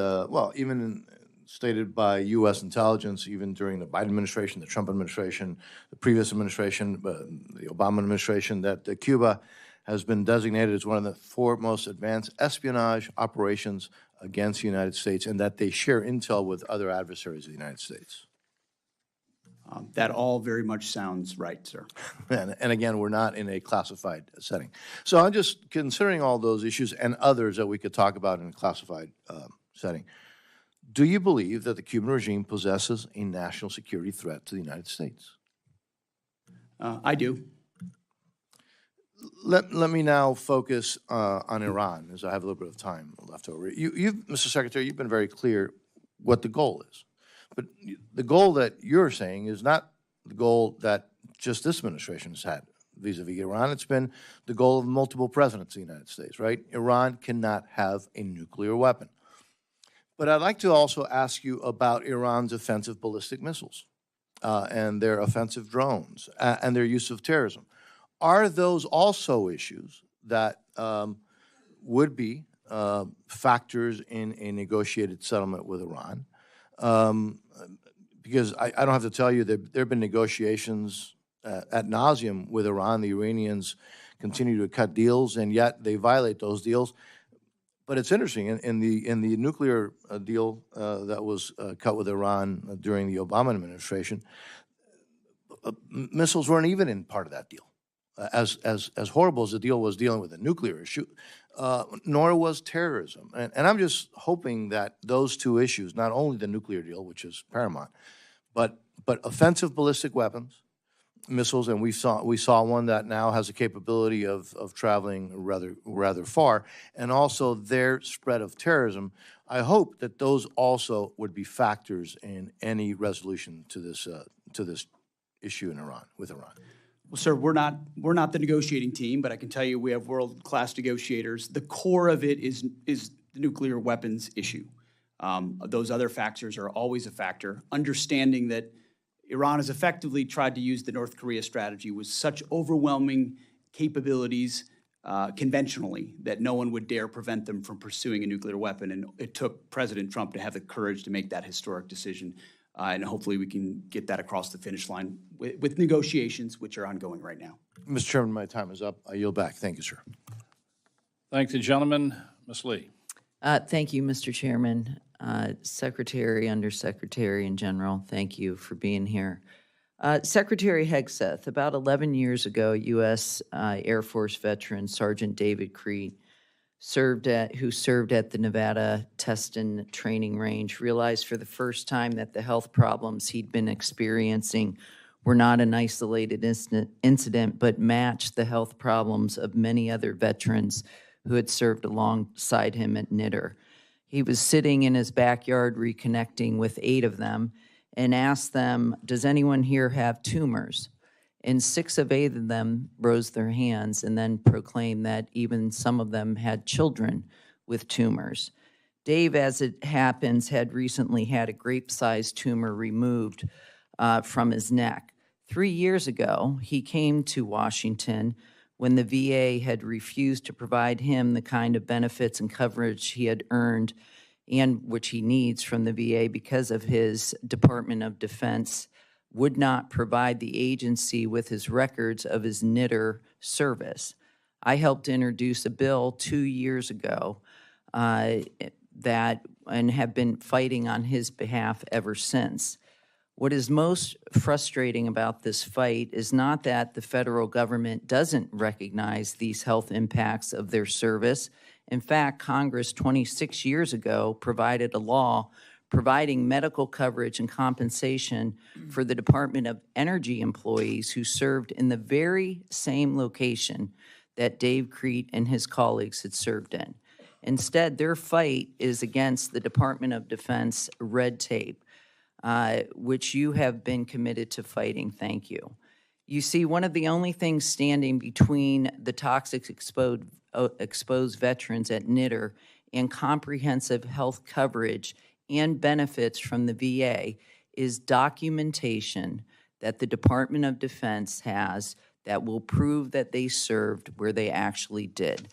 stated by U.S. intelligence, even during the Biden administration, the Trump administration, the previous administration, the Obama administration, that Cuba has been designated as one of the 4 most advanced espionage operations against the United States, and that they share intel with other adversaries of the United States. That all very much sounds right, sir. And again, we're not in a classified setting. So I'm just considering all those issues and others that we could talk about in a classified setting. Do you believe that the Cuban regime possesses a national security threat to the United States? I do. Let me now focus on Iran, as I have a little bit of time left over. Mr. Secretary, you've been very clear what the goal is. But the goal that you're saying is not the goal that just this administration has had vis-a-vis Iran. It's been the goal of multiple presidents of the United States, right? Iran cannot have a nuclear weapon. But I'd like to also ask you about Iran's offensive ballistic missiles and their offensive drones and their use of terrorism. Are those also issues that would be factors in a negotiated settlement with Iran? Because I don't have to tell you that there have been negotiations ad nauseum with Iran. The Iranians continue to cut deals, and yet they violate those deals. But it's interesting, in the nuclear deal that was cut with Iran during the Obama administration, missiles weren't even in part of that deal. As horrible as the deal was dealing with the nuclear issue, nor was terrorism. And I'm just hoping that those two issues, not only the nuclear deal, which is paramount, but offensive ballistic weapons, missiles, and we saw one that now has a capability of traveling rather far, and also their spread of terrorism. I hope that those also would be factors in any resolution to this issue in Iran, with Iran. Well, sir, we're not the negotiating team, but I can tell you we have world-class negotiators. The core of it is the nuclear weapons issue. Those other factors are always a factor. Understanding that Iran has effectively tried to use the North Korea strategy with such overwhelming capabilities conventionally that no one would dare prevent them from pursuing a nuclear weapon. And it took President Trump to have the courage to make that historic decision. And hopefully we can get that across the finish line with negotiations, which are ongoing right now. Mr. Chairman, my time is up. I yield back. Thank you, sir. Thank the gentleman. Ms. Lee. Thank you, Mr. Chairman. Secretary, Undersecretary, and General, thank you for being here. Secretary Hegseth, about 11 years ago, U.S. Air Force veteran Sergeant David Crete, who served at the Nevada Test and Training Range, realized for the first time that the health problems he'd been experiencing were not an isolated incident, but matched the health problems of many other veterans who had served alongside him at NITR. He was sitting in his backyard reconnecting with 8 of them and asked them, does anyone here have tumors? And 6 of 8 of them rose their hands and then proclaimed that even some of them had children with tumors. Dave, as it happens, had recently had a grape-sized tumor removed from his neck. 3 years ago, he came to Washington when the VA had refused to provide him the kind of benefits and coverage he had earned and which he needs from the VA because of his Department of Defense would not provide the agency with his records of his NITR service. I helped introduce a bill 2 years ago and have been fighting on his behalf ever since. What is most frustrating about this fight is not that the federal government doesn't recognize these health impacts of their service. In fact, Congress 26 years ago provided a law providing medical coverage and compensation for the Department of Energy employees who served in the very same location that Dave Crete and his colleagues had served in. Instead, their fight is against the Department of Defense red tape, which you have been committed to fighting. Thank you. You see, one of the only things standing between the toxic exposed veterans at NITR and comprehensive health coverage and benefits from the VA is documentation that the Department of Defense has that will prove that they served where they actually did.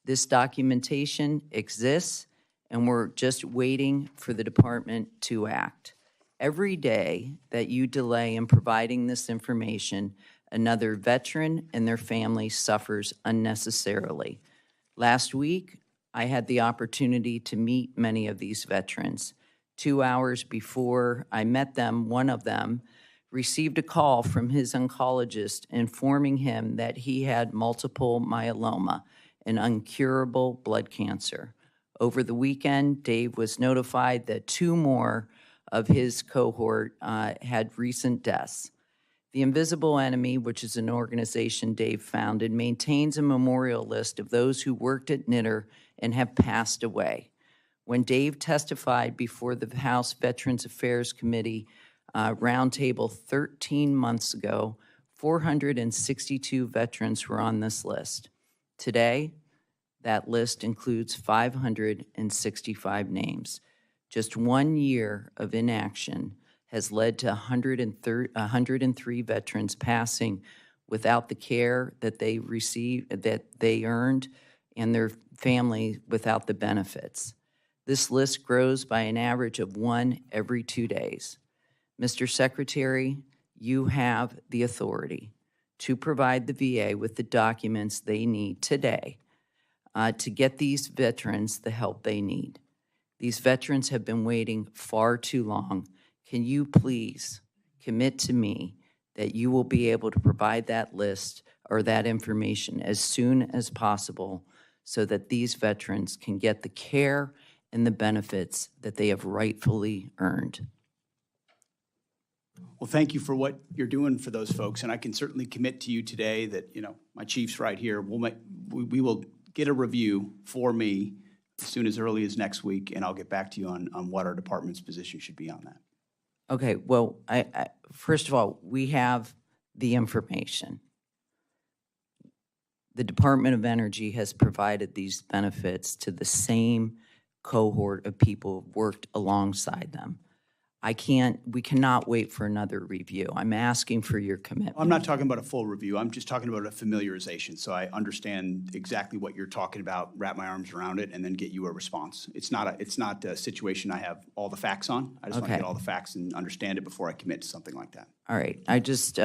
This documentation exists, and we're just waiting for the department to act. Every day that you delay in providing this information, another veteran and their family suffers unnecessarily. Last week, I had the opportunity to meet many of these veterans. 2 hours before I met them, one of them received a call from his oncologist informing him that he had multiple myeloma, an incurable blood cancer. Over the weekend, Dave was notified that 2 more of his cohort had recent deaths. The Invisible Enemy, which is an organization Dave founded, maintains a memorial list of those who worked at Knitter and have passed away. When Dave testified before the House Veterans Affairs Committee roundtable 13 months ago, 462 veterans were on this list. Today, that list includes 565 names. Just 1 year of inaction has led to 103 veterans passing without the care that they received, that they earned, and their family without the benefits. This list grows by an average of 1 every 2 days. Mr. Secretary, you have the authority to provide the VA with the documents they need today to get these veterans the help they need. These veterans have been waiting far too long. Can you please commit to me that you will be able to provide that list or that information as soon as possible so that these veterans can get the care and the benefits that they have rightfully earned? Well, thank you for what you're doing for those folks, and I can certainly commit to you today that, my chief's right here. We will get a review for me as soon as early as next week, and I'll get back to you on what our department's position should be on that. Okay, well, I first of all, we have the information. The Department of Energy has provided these benefits to the same cohort of people who've worked alongside them. We cannot wait for another review. I'm asking for your commitment. I'm not talking about a full review. I'm just talking about a familiarization, so I understand exactly what you're talking about, wrap my arms around it, and then get you a response. It's not a situation I have all the facts on. I just want to get all the facts and understand it before I commit to something like that. All right. I just,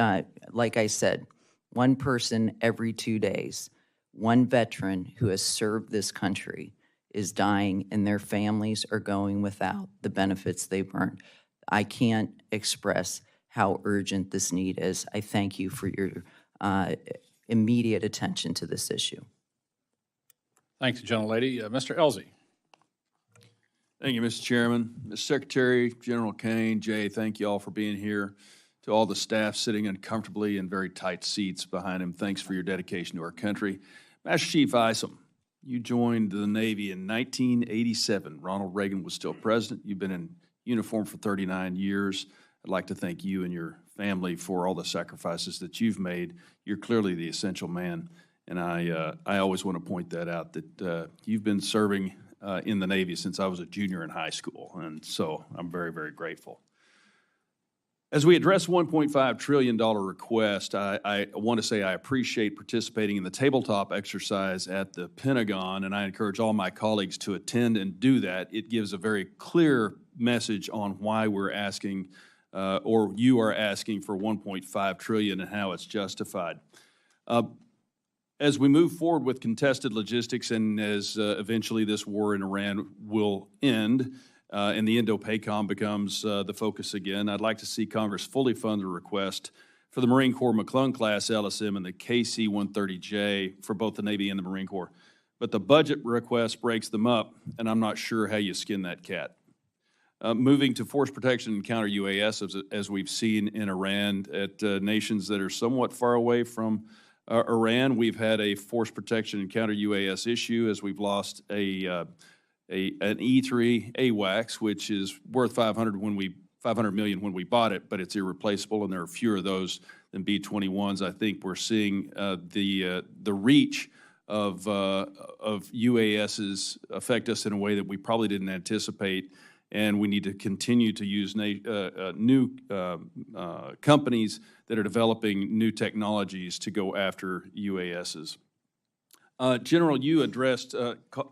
like I said, 1 person every 2 days, 1 veteran who has served this country is dying, and their families are going without the benefits they've earned. I can't express how urgent this need is. I thank you for your immediate attention to this issue. Thanks, gentlelady. Mr. Elzey. Thank you, Mr. Chairman. Mr. Secretary, General Kane, Jay, thank you all for being here. To all the staff sitting uncomfortably in very tight seats behind him, thanks for your dedication to our country. Master Chief Isom, you joined the Navy in 1987. Ronald Reagan was still president. You've been in uniform for 39 years. I'd like to thank you and your family for all the sacrifices that you've made. You're clearly the essential man, and I always want to point that out, that you've been serving in the Navy since I was a junior in high school, and so I'm very, very grateful. As we address $1.5 trillion request, I want to say I appreciate participating in the tabletop exercise at the Pentagon, and I encourage all my colleagues to attend and do that. It gives a very clear message on why we're asking, or you are asking for $1.5 trillion and how it's justified. As we move forward with contested logistics and as eventually this war in Iran will end, and the Indo-PACOM becomes the focus again, I'd like to see Congress fully fund the request for the Marine Corps McClellan-class LSM and the KC-130J for both the Navy and the Marine Corps. But the budget request breaks them up, and I'm not sure how you skin that cat. Moving to force protection and counter-UAS, as we've seen in Iran, at nations that are somewhat far away from Iran, we've had a force protection and counter-UAS issue as we've lost an E-3 AWACS, which is worth $500 million when we bought it, but it's irreplaceable, and there are fewer of those than B-21s. I think we're seeing the reach of UASs affect us in a way that we probably didn't anticipate, and we need to continue to use new companies that are developing new technologies to go after UASs. General, you addressed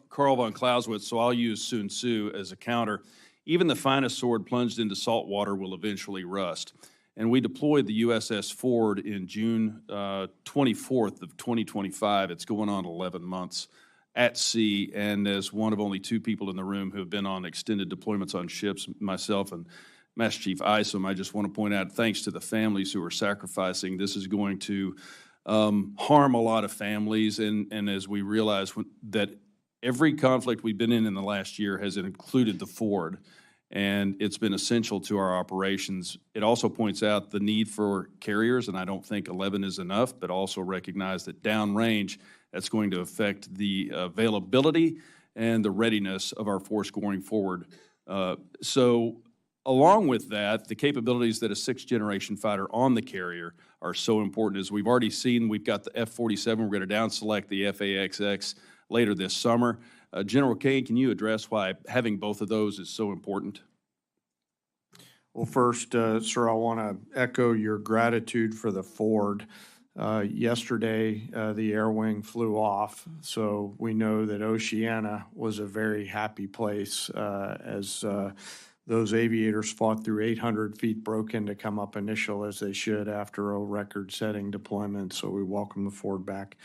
Karl von Clausewitz, so I'll use Sun Tzu as a counter. Even the finest sword plunged into salt water will eventually rust. And we deployed the USS Ford in June 24th of 2025. It's going on 11 months at sea, and as one of only two people in the room who have been on extended deployments on ships, myself and Master Chief Isom, I just want to point out, thanks to the families who are sacrificing, this is going to harm a lot of families, and as we realize that every conflict we've been in the last year has included the Ford, and it's been essential to our operations. It also points out the need for carriers, and I don't think 11 is enough, but also recognize that downrange, that's going to affect the availability and the readiness of our force going forward. So along with that, the capabilities that a sixth-generation fighter on the carrier are so important. As we've already seen, we've got the F-47. We're going to down-select the F/A-XX later this summer. General Kane, can you address why having both of those is so important? Well, first, sir, I want to echo your gratitude for the Ford. Yesterday, the air wing flew off, so we know that Oceana was a very happy place as those aviators fought through 800 feet broken to come up initial, as they should, after a record-setting deployment, so we welcome the Ford back.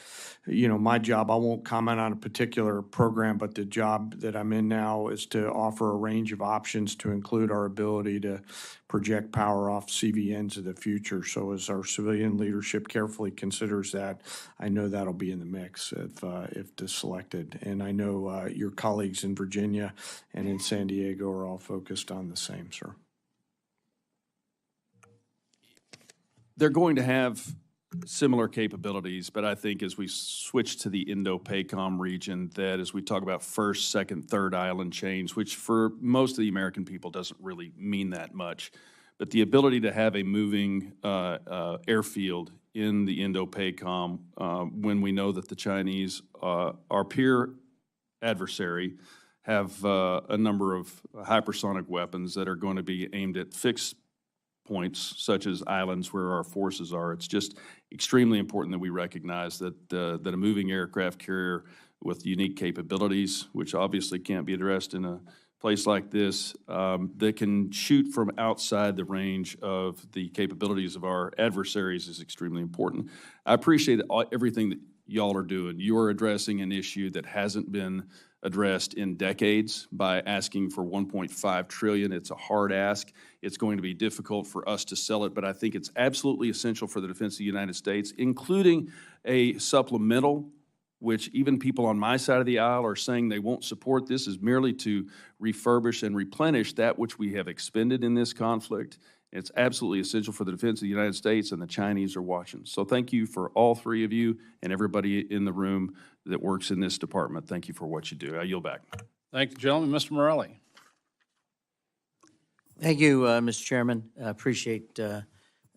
You know, my job, I won't comment on a particular program, but the job that I'm in now is to offer a range of options to include our ability to project power off CVNs of the future. So as our civilian leadership carefully considers that, I know that'll be in the mix if selected. And I know your colleagues in Virginia and in San Diego are all focused on the same, sir. They're going to have similar capabilities, but I think as we switch to the Indo-PACOM region, that as we talk about first, second, third island chains, which for most of the American people doesn't really mean that much, but the ability to have a moving airfield in the Indo-PACOM when we know that the Chinese, our peer adversary, have a number of hypersonic weapons that are going to be aimed at fixed points, such as islands where our forces are. It's just extremely important that we recognize that that a moving aircraft carrier with unique capabilities, which obviously can't be addressed in a place like this, that can shoot from outside the range of the capabilities of our adversaries is extremely important. I appreciate everything that y'all are doing. You are addressing an issue that hasn't been addressed in decades by asking for $1.5 trillion. It's a hard ask. It's going to be difficult for us to sell it, but I think it's absolutely essential for the defense of the United States, including a supplemental, which even people on my side of the aisle are saying they won't support. This is merely to refurbish and replenish that which we have expended in this conflict. It's absolutely essential for the defense of the United States, and the Chinese are watching. So thank you for all three of you and everybody in the room that works in this department. Thank you for what you do. I yield back. Thank you, gentlemen. Mr. Morelli. Thank you, Mr. Chairman. I appreciate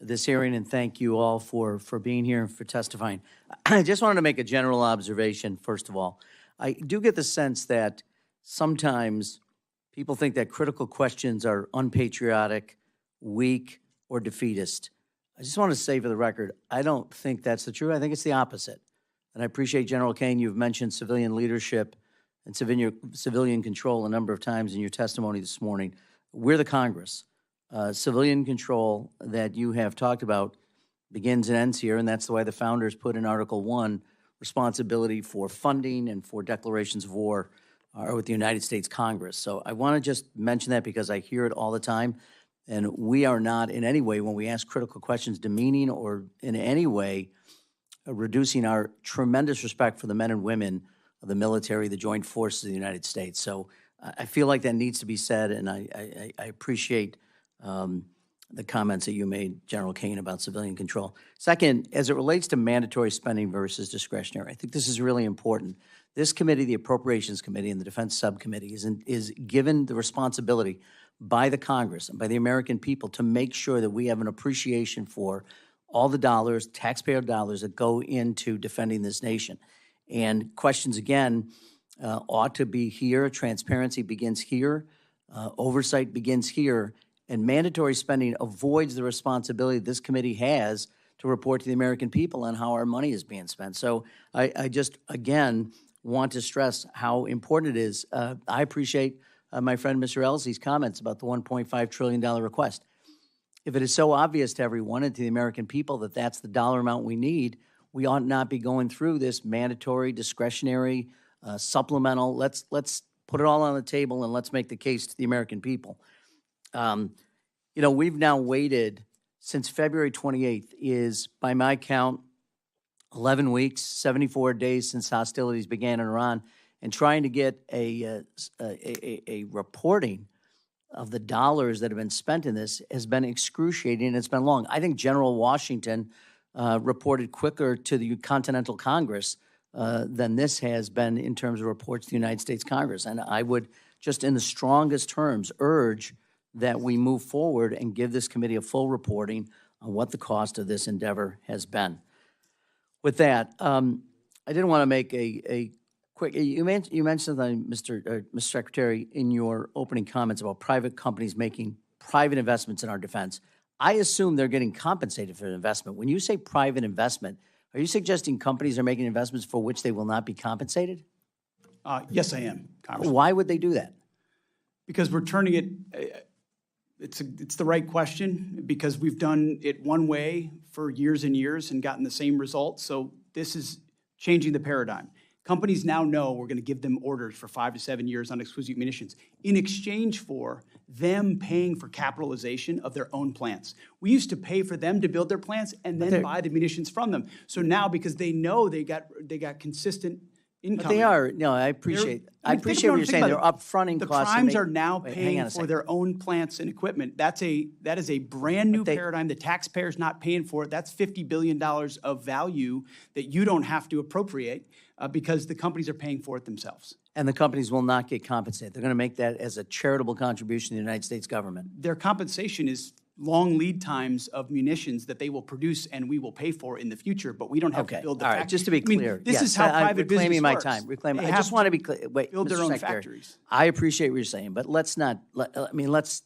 this hearing, and thank you all for being here and for testifying. I just wanted to make a general observation, first of all. I do get the sense that sometimes people think that critical questions are unpatriotic, weak, or defeatist. I just want to say for the record, I don't think that's the truth. I think it's the opposite. And I appreciate, General Kane, you've mentioned civilian leadership and civilian control a number of times in your testimony this morning. We're the Congress. Civilian control that you have talked about begins and ends here, and that's the way the founders put in Article 1 responsibility for funding and for declarations of war are with the United States Congress. So I want to just mention that because I hear it all the time. And we are not in any way, when we ask critical questions, demeaning or in any way reducing our tremendous respect for the men and women of the military, the joint forces of the United States. So I feel like that needs to be said, and I appreciate the comments that you made, General Kane, about civilian control. Second, as it relates to mandatory spending versus discretionary, I think this is really important. This committee, the Appropriations Committee and the Defense Subcommittee, is given the responsibility by the Congress and by the American people to make sure that we have an appreciation for all the dollars, taxpayer dollars, that go into defending this nation. And questions, again, ought to be here. Transparency begins here. Oversight begins here, and mandatory spending avoids the responsibility this committee has to report to the American people on how our money is being spent. So I just, again, want to stress how important it is. I appreciate my friend Mr. Elsie's comments about the $1.5 trillion request. If it is so obvious to everyone and to the American people that that's the dollar amount we need, we ought not be going through this mandatory, discretionary, supplemental. Let's put it all on the table and let's make the case to the American people. You know, we've now waited since February 28th is, by my count, 11 weeks, 74 days since hostilities began in Iran, and trying to get a reporting of the dollars that have been spent in this has been excruciating, and it's been long. I think General Washington reported quicker to the Continental Congress than this has been in terms of reports to the United States Congress. And I would just in the strongest terms urge that we move forward and give this committee a full reporting on what the cost of this endeavor has been. With that, I didn't want to make a quick, you mentioned something, Mr. Secretary, in your opening comments about private companies making private investments in our defense. I assume they're getting compensated for the investment. When you say private investment, are you suggesting companies are making investments for which they will not be compensated? Yes, I am, Congressman. Why would they do that? Because we're turning it, it's the right question, because we've done it one way for years and years and gotten the same results. So this is changing the paradigm. Companies now know we're going to give them orders for 5 to 7 years on exquisite munitions in exchange for them paying for capitalization of their own plants. We used to pay for them to build their plants and then buy the munitions from them. So now, because they know they got consistent income. But they are, no, I appreciate what you're saying. They're upfronting the costs. The primes are now paying for their own plants and equipment. That is a brand new paradigm. The taxpayer's not paying for it. That's $50 billion of value that you don't have to appropriate because the companies are paying for it themselves. And the companies will not get compensated. They're going to make that as a charitable contribution to the United States government. Their compensation is long lead times of munitions that they will produce and we will pay for in the future, but we don't have to build the factory. All right, just to be clear. This is how private business reclaiming my works. time. They I just want to be clear. Wait, build their Mr. own Secretary, factories. I appreciate what you're saying, but let's not, let's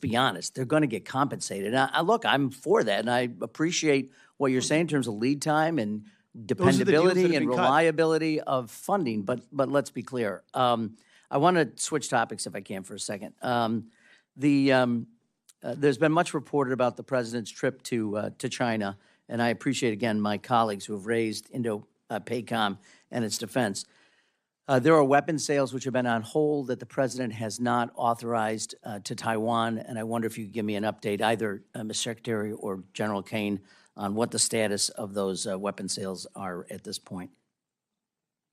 be honest. They're going to get compensated. Look, I'm for that, and I appreciate what you're saying in terms of lead time and dependability and reliability of funding, but let's be clear. I want to switch topics if I can for a second. There's been much reported about the president's trip to China, and I appreciate, again, my colleagues who have raised Indo-PACOM and its defense. There are weapons sales which have been on hold that the president has not authorized to Taiwan, and I wonder if you could give me an update, either Mr. Secretary or General Kane, on what the status of those weapon sales are at this point.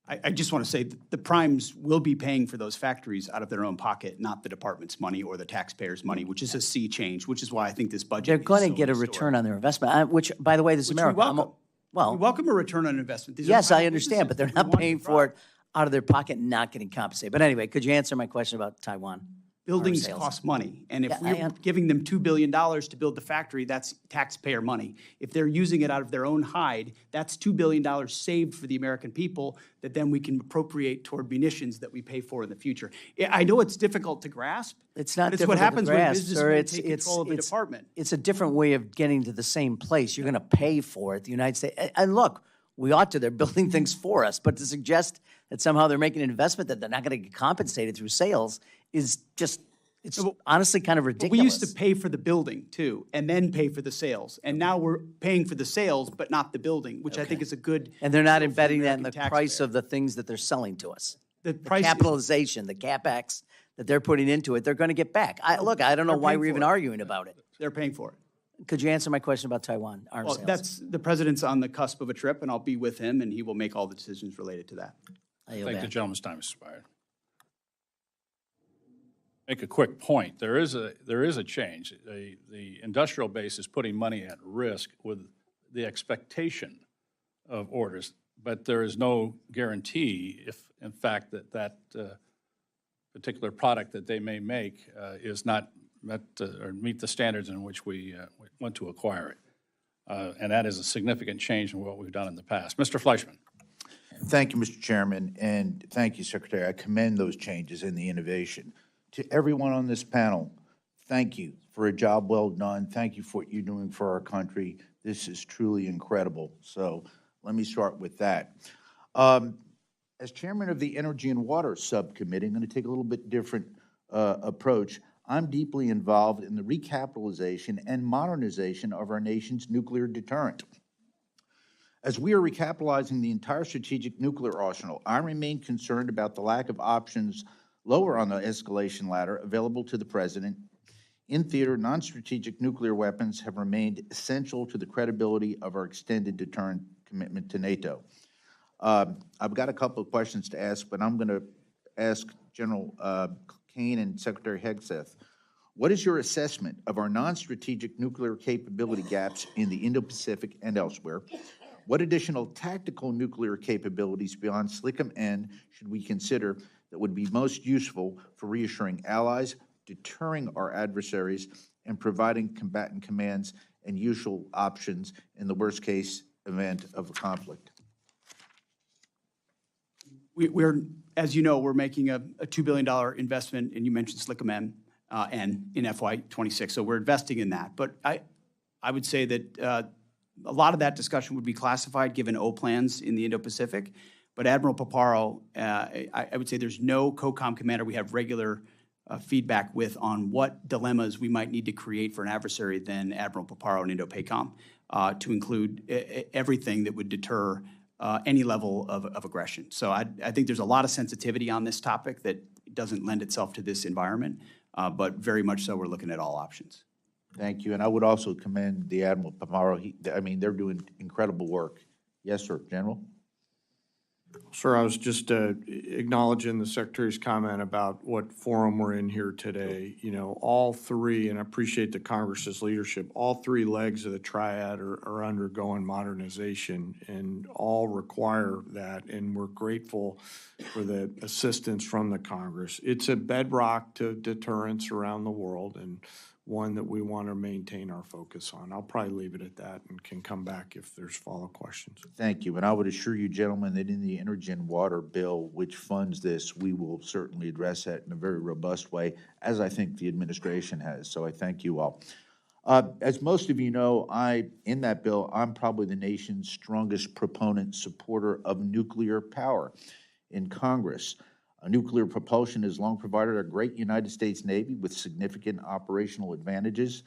I just want to say that the primes will be paying for those factories out of their own pocket, not the department's money or the taxpayers' money, which is a sea change, which is why I think this budget They're going to get a return on their investment, which, by the way, this is America. We welcome a return on investment. Yes, I understand, but they're not paying for it out of their pocket and not getting compensated. But anyway, could you answer my question about Taiwan? Buildings cost money, and if we're giving them $2 billion to build the factory, that's taxpayer money. If they're using it out of their own hide, that's $2 billion saved for the American people that then we can appropriate toward munitions that we pay for in the future. I know it's difficult to grasp. It's not but difficult what happens to grasp, when businessmen take control of a it's, department. It's a different way of getting to the same place. You're going to pay for it, the United States. And look, we ought to. They're building things for us. But to suggest that somehow they're making an investment that they're not going to get compensated through sales is just... It's honestly kind of ridiculous. But we used to pay for the building, too, and then pay for the sales. And now we're paying for the sales, but not the building, which I think is a good... And they're not embedding that in the price of the things that they're selling to us. The capitalization, the CapEx that they're putting into it, they're going to get back. Look, I don't know why we're even arguing about it. They're paying for it. Could you answer my question about Taiwan arms sales? That's the president's on the cusp of a trip, and I'll be with him, and he will make all the decisions related to that. I think the gentleman's time has expired. Make a quick point. There is a change. The industrial base is putting money at risk with the expectation of orders, but there is no guarantee if, in fact, that particular product that they may make is not met or meet the standards in which we want to acquire it. And that is a significant change in what we've done in the past. Mr. Fleischman. Thank you, Mr. Chairman, and thank you, Secretary. I commend those changes and the innovation. To everyone on this panel, thank you for a job well done. Thank you for what you're doing for our country. This is truly incredible. So let me start with that. As chairman of the Energy and Water Subcommittee, I'm going to take a little bit different approach. I'm deeply involved in the recapitalization and modernization of our nation's nuclear deterrent. As we are recapitalizing the entire strategic nuclear arsenal, I remain concerned about the lack of options lower on the escalation ladder available to the president. In theater, non-strategic nuclear weapons have remained essential to the credibility of our extended deterrent commitment to NATO. I've got a couple of questions to ask, but I'm going to ask General Kane and Secretary Hegseth. What is your assessment of our non-strategic nuclear capability gaps in the Indo-Pacific and elsewhere? What additional tactical nuclear capabilities beyond SLCM-N should we consider that would be most useful for reassuring allies, deterring our adversaries, and providing combatant commands and usual options in the worst-case event of a conflict? We're, as you know, we're making a $2 billion investment, and you mentioned SLCM-N in FY26, so we're investing in that. But I would say that a lot of that discussion would be classified given O plans in the Indo-Pacific. But Admiral Paparo, I would say there's no COCOM commander we have regular feedback with on what dilemmas we might need to create for an adversary than Admiral Paparo and Indo-PACOM, to include everything that would deter any level of aggression. So I think there's a lot of sensitivity on this topic that doesn't lend itself to this environment, but very much so we're looking at all options. Thank you, and I would also commend the Admiral Paparo. I mean, they're doing incredible work. Yes, sir, General? Sir, I was just acknowledging the Secretary's comment about what forum we're in here today. You know, all three, and I appreciate the Congress's leadership, all three legs of the triad are undergoing modernization and all require that, and we're grateful for the assistance from the Congress. It's a bedrock to deterrence around the world and one that we want to maintain our focus on. I'll probably leave it at that and can come back if there's follow-up questions. Thank you, and I would assure you, gentlemen, that in the Energy and Water bill, which funds this, we will certainly address that in a very robust way, as I think the administration has, so I thank you all. As most of you know, in that bill, I'm probably the nation's strongest proponent, supporter of nuclear power in Congress. Nuclear propulsion has long provided a great United States Navy with significant operational advantages.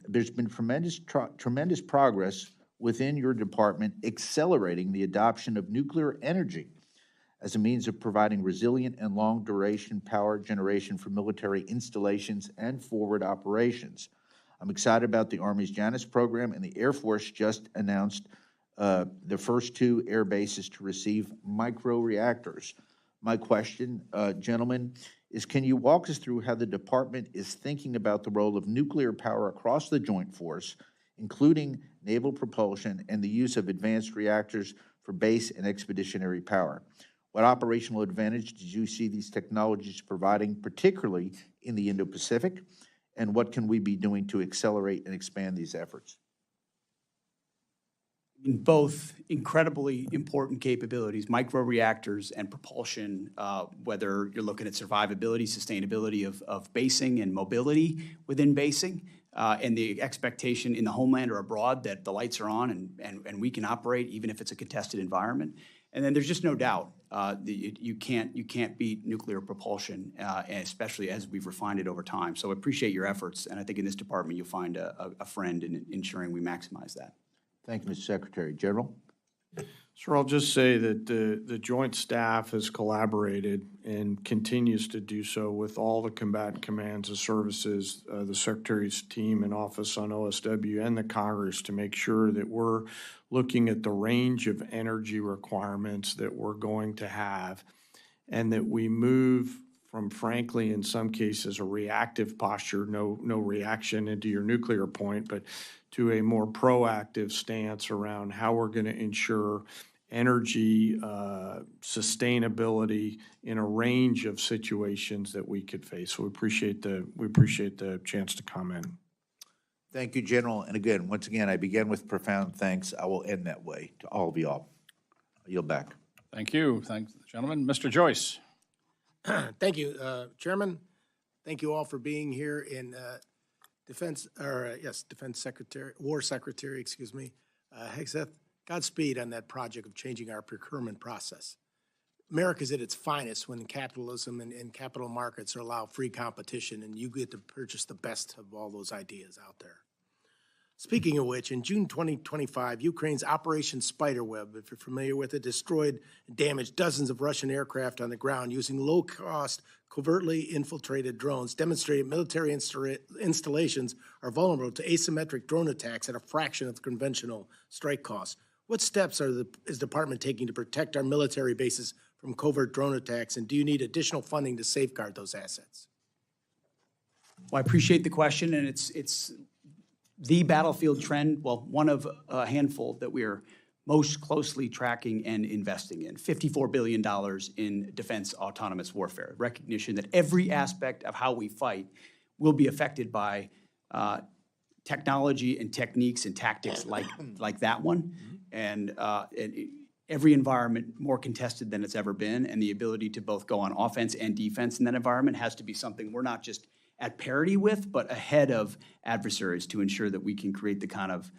There's been tremendous progress within your department accelerating the adoption of nuclear energy as a means of providing resilient and long-duration power generation for military installations and forward operations. I'm excited about the Army's Janus program, and the Air Force just announced the first 2 air bases to receive microreactors. My question, gentlemen, is can you walk us through how the department is thinking about the role of nuclear power across the joint force, including naval propulsion and the use of advanced reactors for base and expeditionary power? What operational advantage did you see these technologies providing, particularly in the Indo-Pacific, and what can we be doing to accelerate and expand these efforts? In both incredibly important capabilities, microreactors and propulsion, whether you're looking at survivability, sustainability of basing and mobility within basing, and the expectation in the homeland or abroad that the lights are on and we can operate even if it's a contested environment. And then there's just no doubt you can't beat nuclear propulsion, especially as we've refined it over time. So I appreciate your efforts, and I think in this department you'll find a friend in ensuring we maximize that. Thank you, Mr. Secretary. General? Sir, I'll just say that the Joint Staff has collaborated and continues to do so with all the combatant commands and services, the Secretary's team and office on OSW and the Congress to make sure that we're looking at the range of energy requirements that we're going to have and that we move from, frankly, in some cases, a reactive posture, no reaction into your nuclear point, but to a more proactive stance around how we're going to ensure energy sustainability in a range of situations that we could face. So we appreciate the chance to comment. Thank you, General. And again, once again, I begin with profound thanks. I will end that way to all of y'all. I yield back. Thank you. Thanks, gentlemen. Mr. Joyce. Thank you, Chairman. Thank you all for being here in Defense Secretary, War Secretary, excuse me, Hegseth. Godspeed on that project of changing our procurement process. America's at its finest when capitalism and capital markets allow free competition, and you get to purchase the best of all those ideas out there. Speaking of which, in June 2025, Ukraine's Operation Spiderweb, if you're familiar with it, destroyed and damaged dozens of Russian aircraft on the ground using low-cost, covertly infiltrated drones, demonstrated military installations are vulnerable to asymmetric drone attacks at a fraction of the conventional strike costs. What steps is the department taking to protect our military bases from covert drone attacks, and do you need additional funding to safeguard those assets? Well, I appreciate the question, and it's the battlefield trend, well, one of a handful that we are most closely tracking and investing in. $54 billion in defense autonomous warfare, recognition that every aspect of how we fight will be affected by technology and techniques and tactics like that one. And every environment more contested than it's ever been, and the ability to both go on offense and defense in that environment has to be something we're not just at parity with, but ahead of adversaries to ensure that we can create the kind of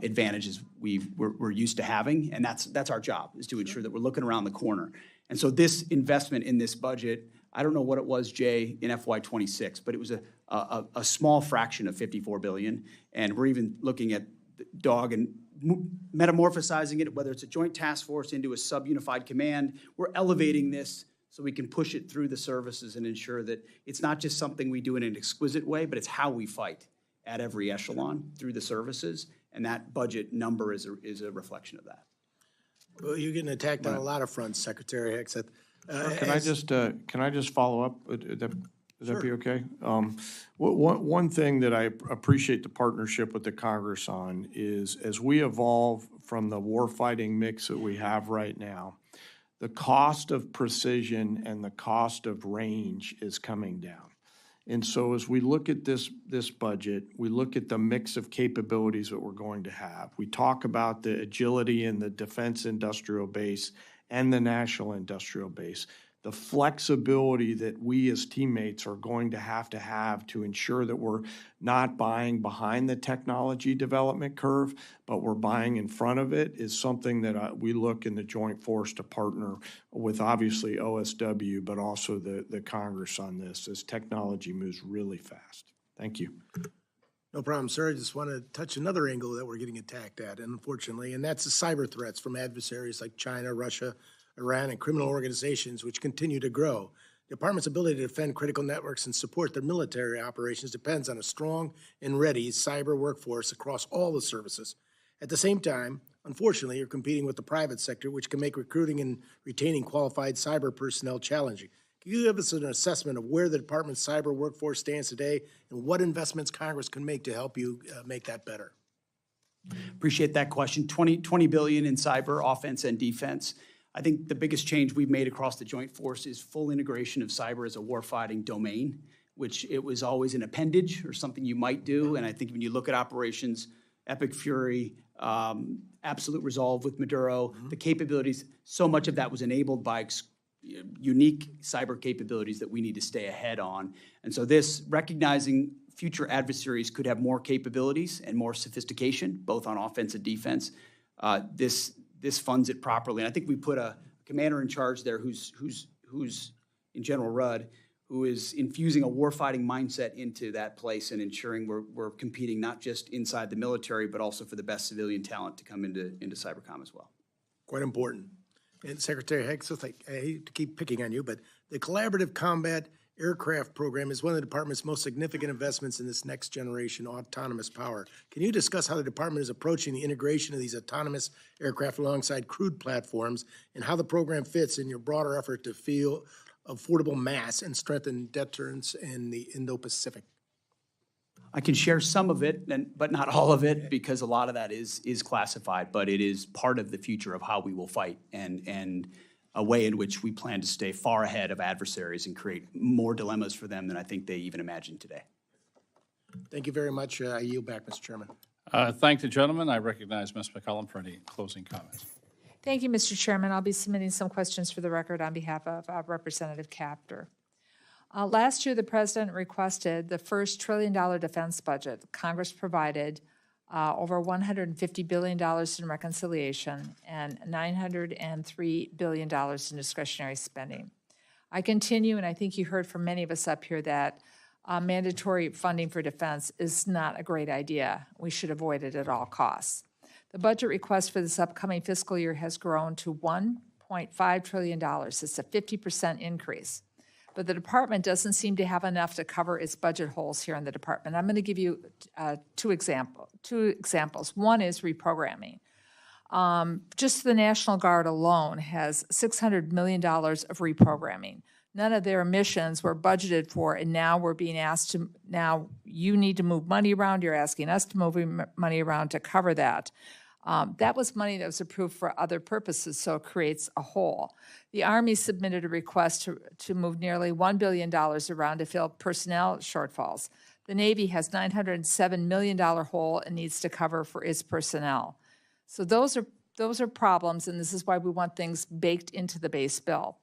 advantages we're used to having. And that's our job, is to ensure that we're looking around the corner. And so this investment in this budget, I don't know what it was, Jay, in FY26, but it was a small fraction of $54 billion. And we're even looking at DOG and metamorphosizing it, whether it's a joint task force into a sub-unified command. We're elevating this so we can push it through the services and ensure that it's not just something we do in an exquisite way, but it's how we fight at every echelon through the services. And that budget number is a reflection of that. Well, you're getting attacked on a lot of fronts, Secretary Hegseth. Can I just follow up? Would that be okay? One thing that I appreciate the partnership with the Congress on is, as we evolve from the warfighting mix that we have right now, the cost of precision and the cost of range is coming down. And so as we look at this budget, we look at the mix of capabilities that we're going to have. We talk about the agility in the defense industrial base and the national industrial base, the flexibility that we as teammates are going to have to ensure that we're not buying behind the technology development curve, but we're buying in front of it, is something that we look in the joint force to partner with, obviously OSW, but also the Congress on this as technology moves really fast. Thank you. No problem, sir. I just want to touch another angle that we're getting attacked at, unfortunately, and that's the cyber threats from adversaries like China, Russia, Iran, and criminal organizations, which continue to grow. The department's ability to defend critical networks and support their military operations depends on a strong and ready cyber workforce across all the services. At the same time, unfortunately, you're competing with the private sector, which can make recruiting and retaining qualified cyber personnel challenging. Can you give us an assessment of where the department's cyber workforce stands today and what investments Congress can make to help you make that better? Appreciate that question. $20 billion in cyber, offense and defense. I think the biggest change we've made across the joint force is full integration of cyber as a warfighting domain, which it was always an appendage or something you might do. And I think when you look at operations, Epic Fury, Absolute Resolve with Maduro, the capabilities, so much of that was enabled by unique cyber capabilities that we need to stay ahead on. And so this, recognizing future adversaries could have more capabilities and more sophistication, both on offense and defense, this funds it properly. And I think we put a commander in charge there who's in General Rudd, who is infusing a warfighting mindset into that place and ensuring we're competing not just inside the military, but also for the best civilian talent to come into cybercom as well. Quite important. And Secretary Hegseth, I hate to keep picking on you, but the Collaborative Combat Aircraft Program is one of the department's most significant investments in this next generation autonomous power. Can you discuss how the department is approaching the integration of these autonomous aircraft alongside crewed platforms and how the program fits in your broader effort to field affordable mass and strengthen deterrence in the Indo-Pacific? I can share some of it, but not all of it, because a lot of that is classified, but it is part of the future of how we will fight and a way in which we plan to stay far ahead of adversaries and create more dilemmas for them than I think they even imagine today. Thank you very much. I yield back, Mr. Chairman. Thank the gentleman. I recognize Ms. McCollum for any closing comments. Thank you, Mr. Chairman. I'll be submitting some questions for the record on behalf of Representative Capter. Last year, the President requested the first $1 trillion defense budget. Congress provided over $150 billion in reconciliation and $903 billion in discretionary spending. I continue, and I think you heard from many of us up here that mandatory funding for defense is not a great idea. We should avoid it at all costs. The budget request for this upcoming fiscal year has grown to $1.5 trillion. It's a 50% increase. But the department doesn't seem to have enough to cover its budget holes here in the department. I'm going to give you two examples. One is reprogramming. Just the National Guard alone has $600 million of reprogramming. None of their missions were budgeted for, and now we're being asked to, now you need to move money around, you're asking us to move money around to cover that. That was money that was approved for other purposes, so it creates a hole. The Army submitted a request to move nearly $1 billion around to fill personnel shortfalls. The Navy has $907 million hole it needs to cover for its personnel. So those are problems, and this is why we want things baked into the base bill.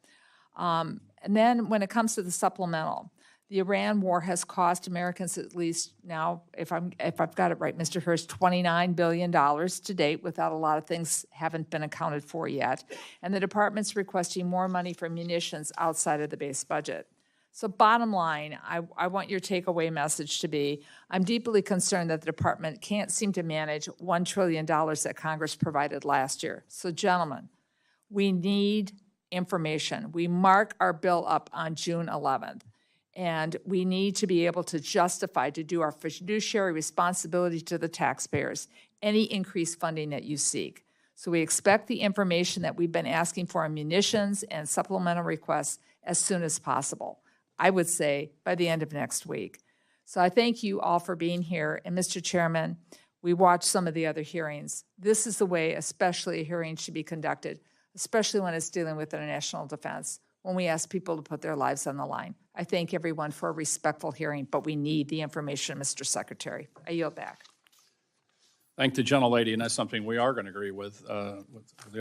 And then when it comes to the supplemental, the Iran war has cost Americans at least now, if I've got it right, Mr. Hurst, $29 billion to date, without a lot of things haven't been accounted for yet. And the department's requesting more money for munitions outside of the base budget. So bottom line, I want your takeaway message to be, I'm deeply concerned that the department can't seem to manage $1 trillion that Congress provided last year. So gentlemen, we need information. We mark our bill up on June 11th. And we need to be able to justify, to do our fiduciary responsibility to the taxpayers, any increased funding that you seek. So we expect the information that we've been asking for on munitions and supplemental requests as soon as possible. I would say by the end of next week. So I thank you all for being here. And Mr. Chairman, we watched some of the other hearings. This is the way especially a hearing should be conducted, especially when it's dealing with international defense, when we ask people to put their lives on the line. I thank everyone for a respectful hearing, but we need the information, Mr. Secretary. I yield back. Thank the gentlelady, and that's something we are going to agree with the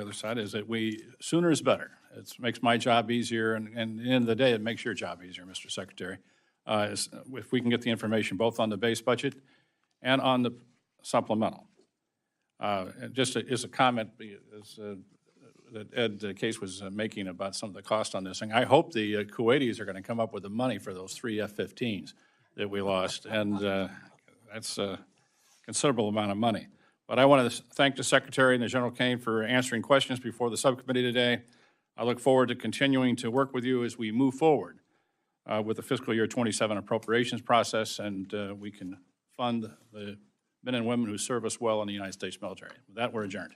other side, is that sooner is better. It makes my job easier, and at the end of the day, it makes your job easier, Mr. Secretary. If we can get the information both on the base budget and on the supplemental. Just as a comment, that Ed Case was making about some of the cost on this thing. I hope the Kuwaitis are going to come up with the money for those 3 F-15s that we lost, and that's a considerable amount of money. But I want to thank the Secretary and the General Kane for answering questions before the subcommittee today. I look forward to continuing to work with you as we move forward with the fiscal year 27 appropriations process, and we can fund the men and women who serve us well in the United States military. With that, we're adjourned.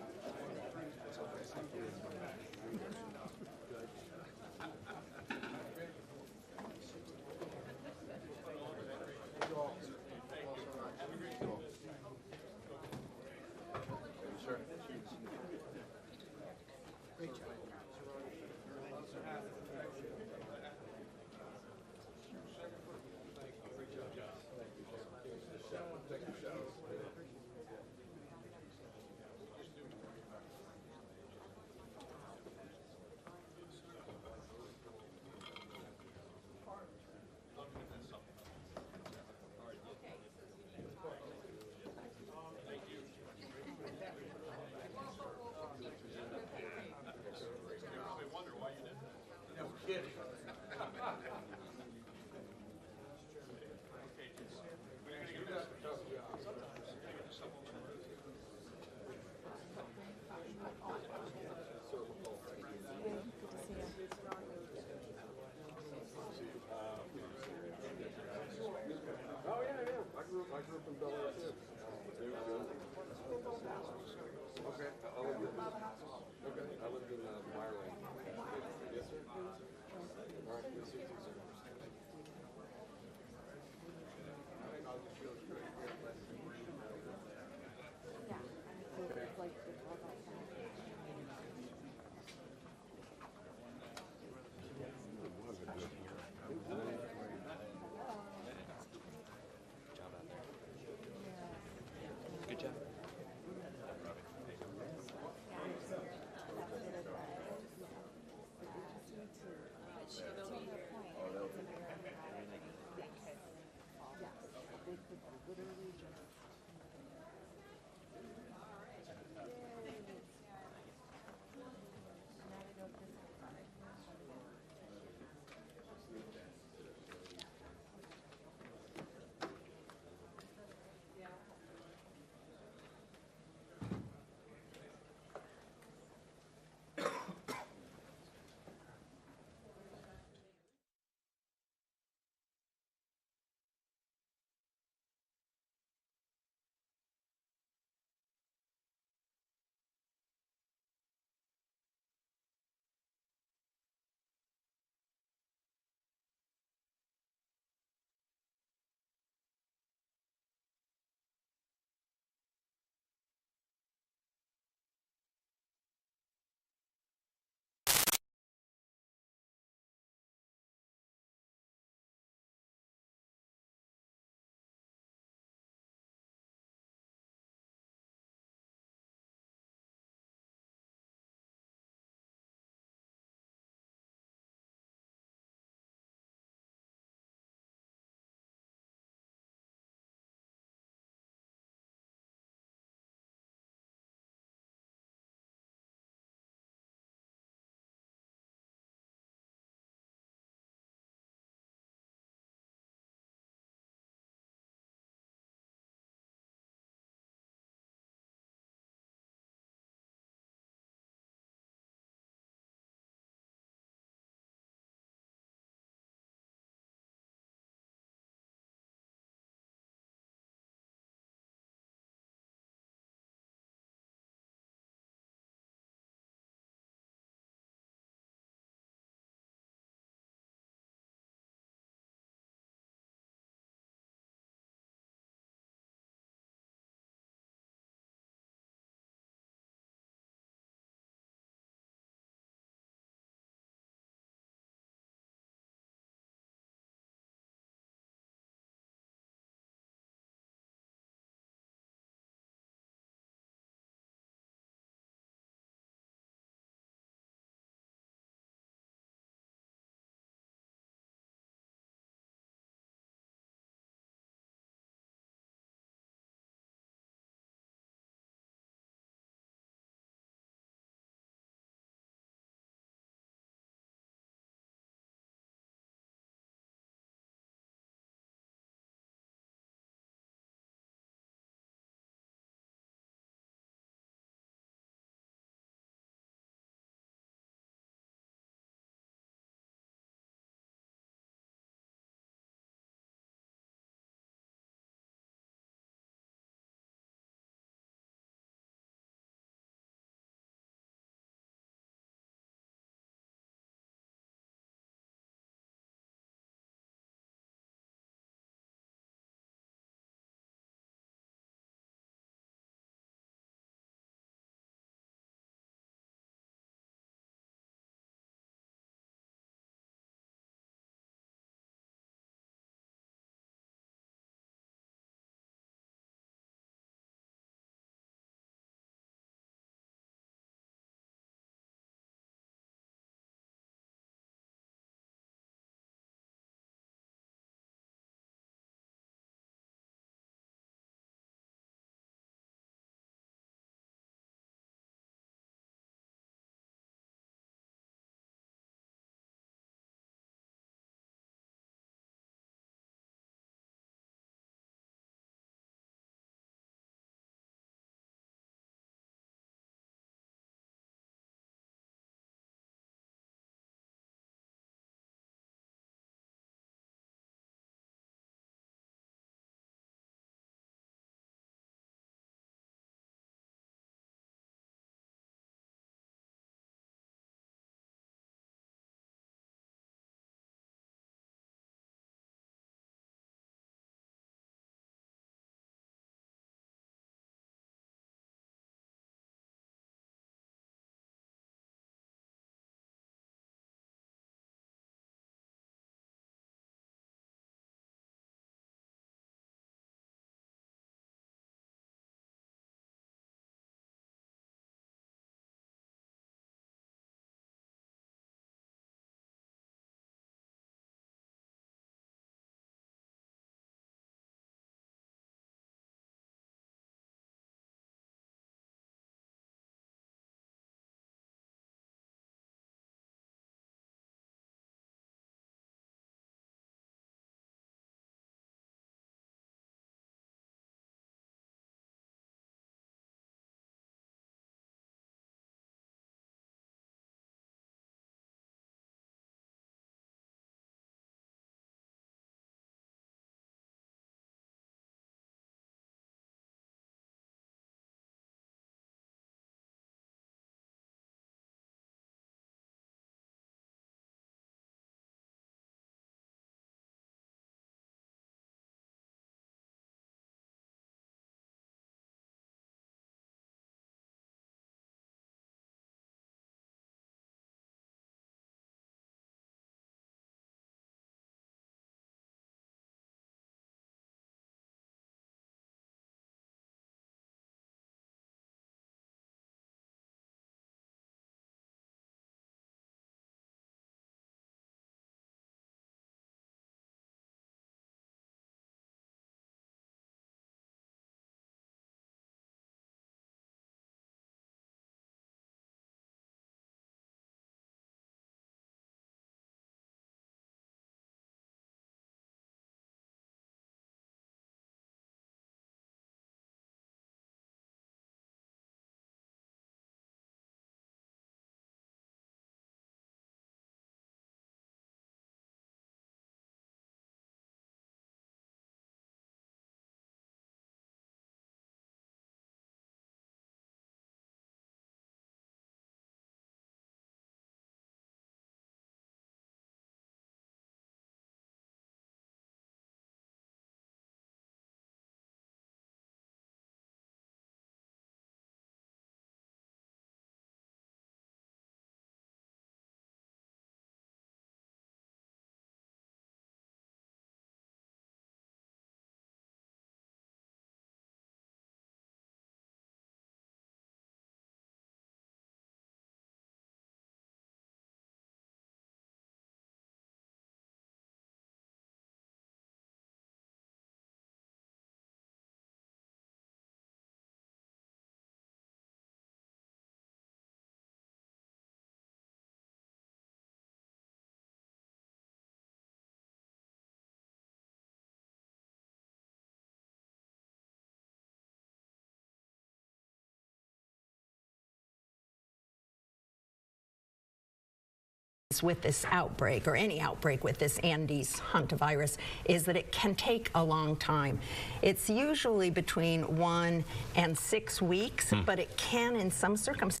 with this outbreak, or any outbreak with this Andes hantavirus, is that it can take a long time. It's usually between 1 and 6 weeks, but it can, in some circumstances,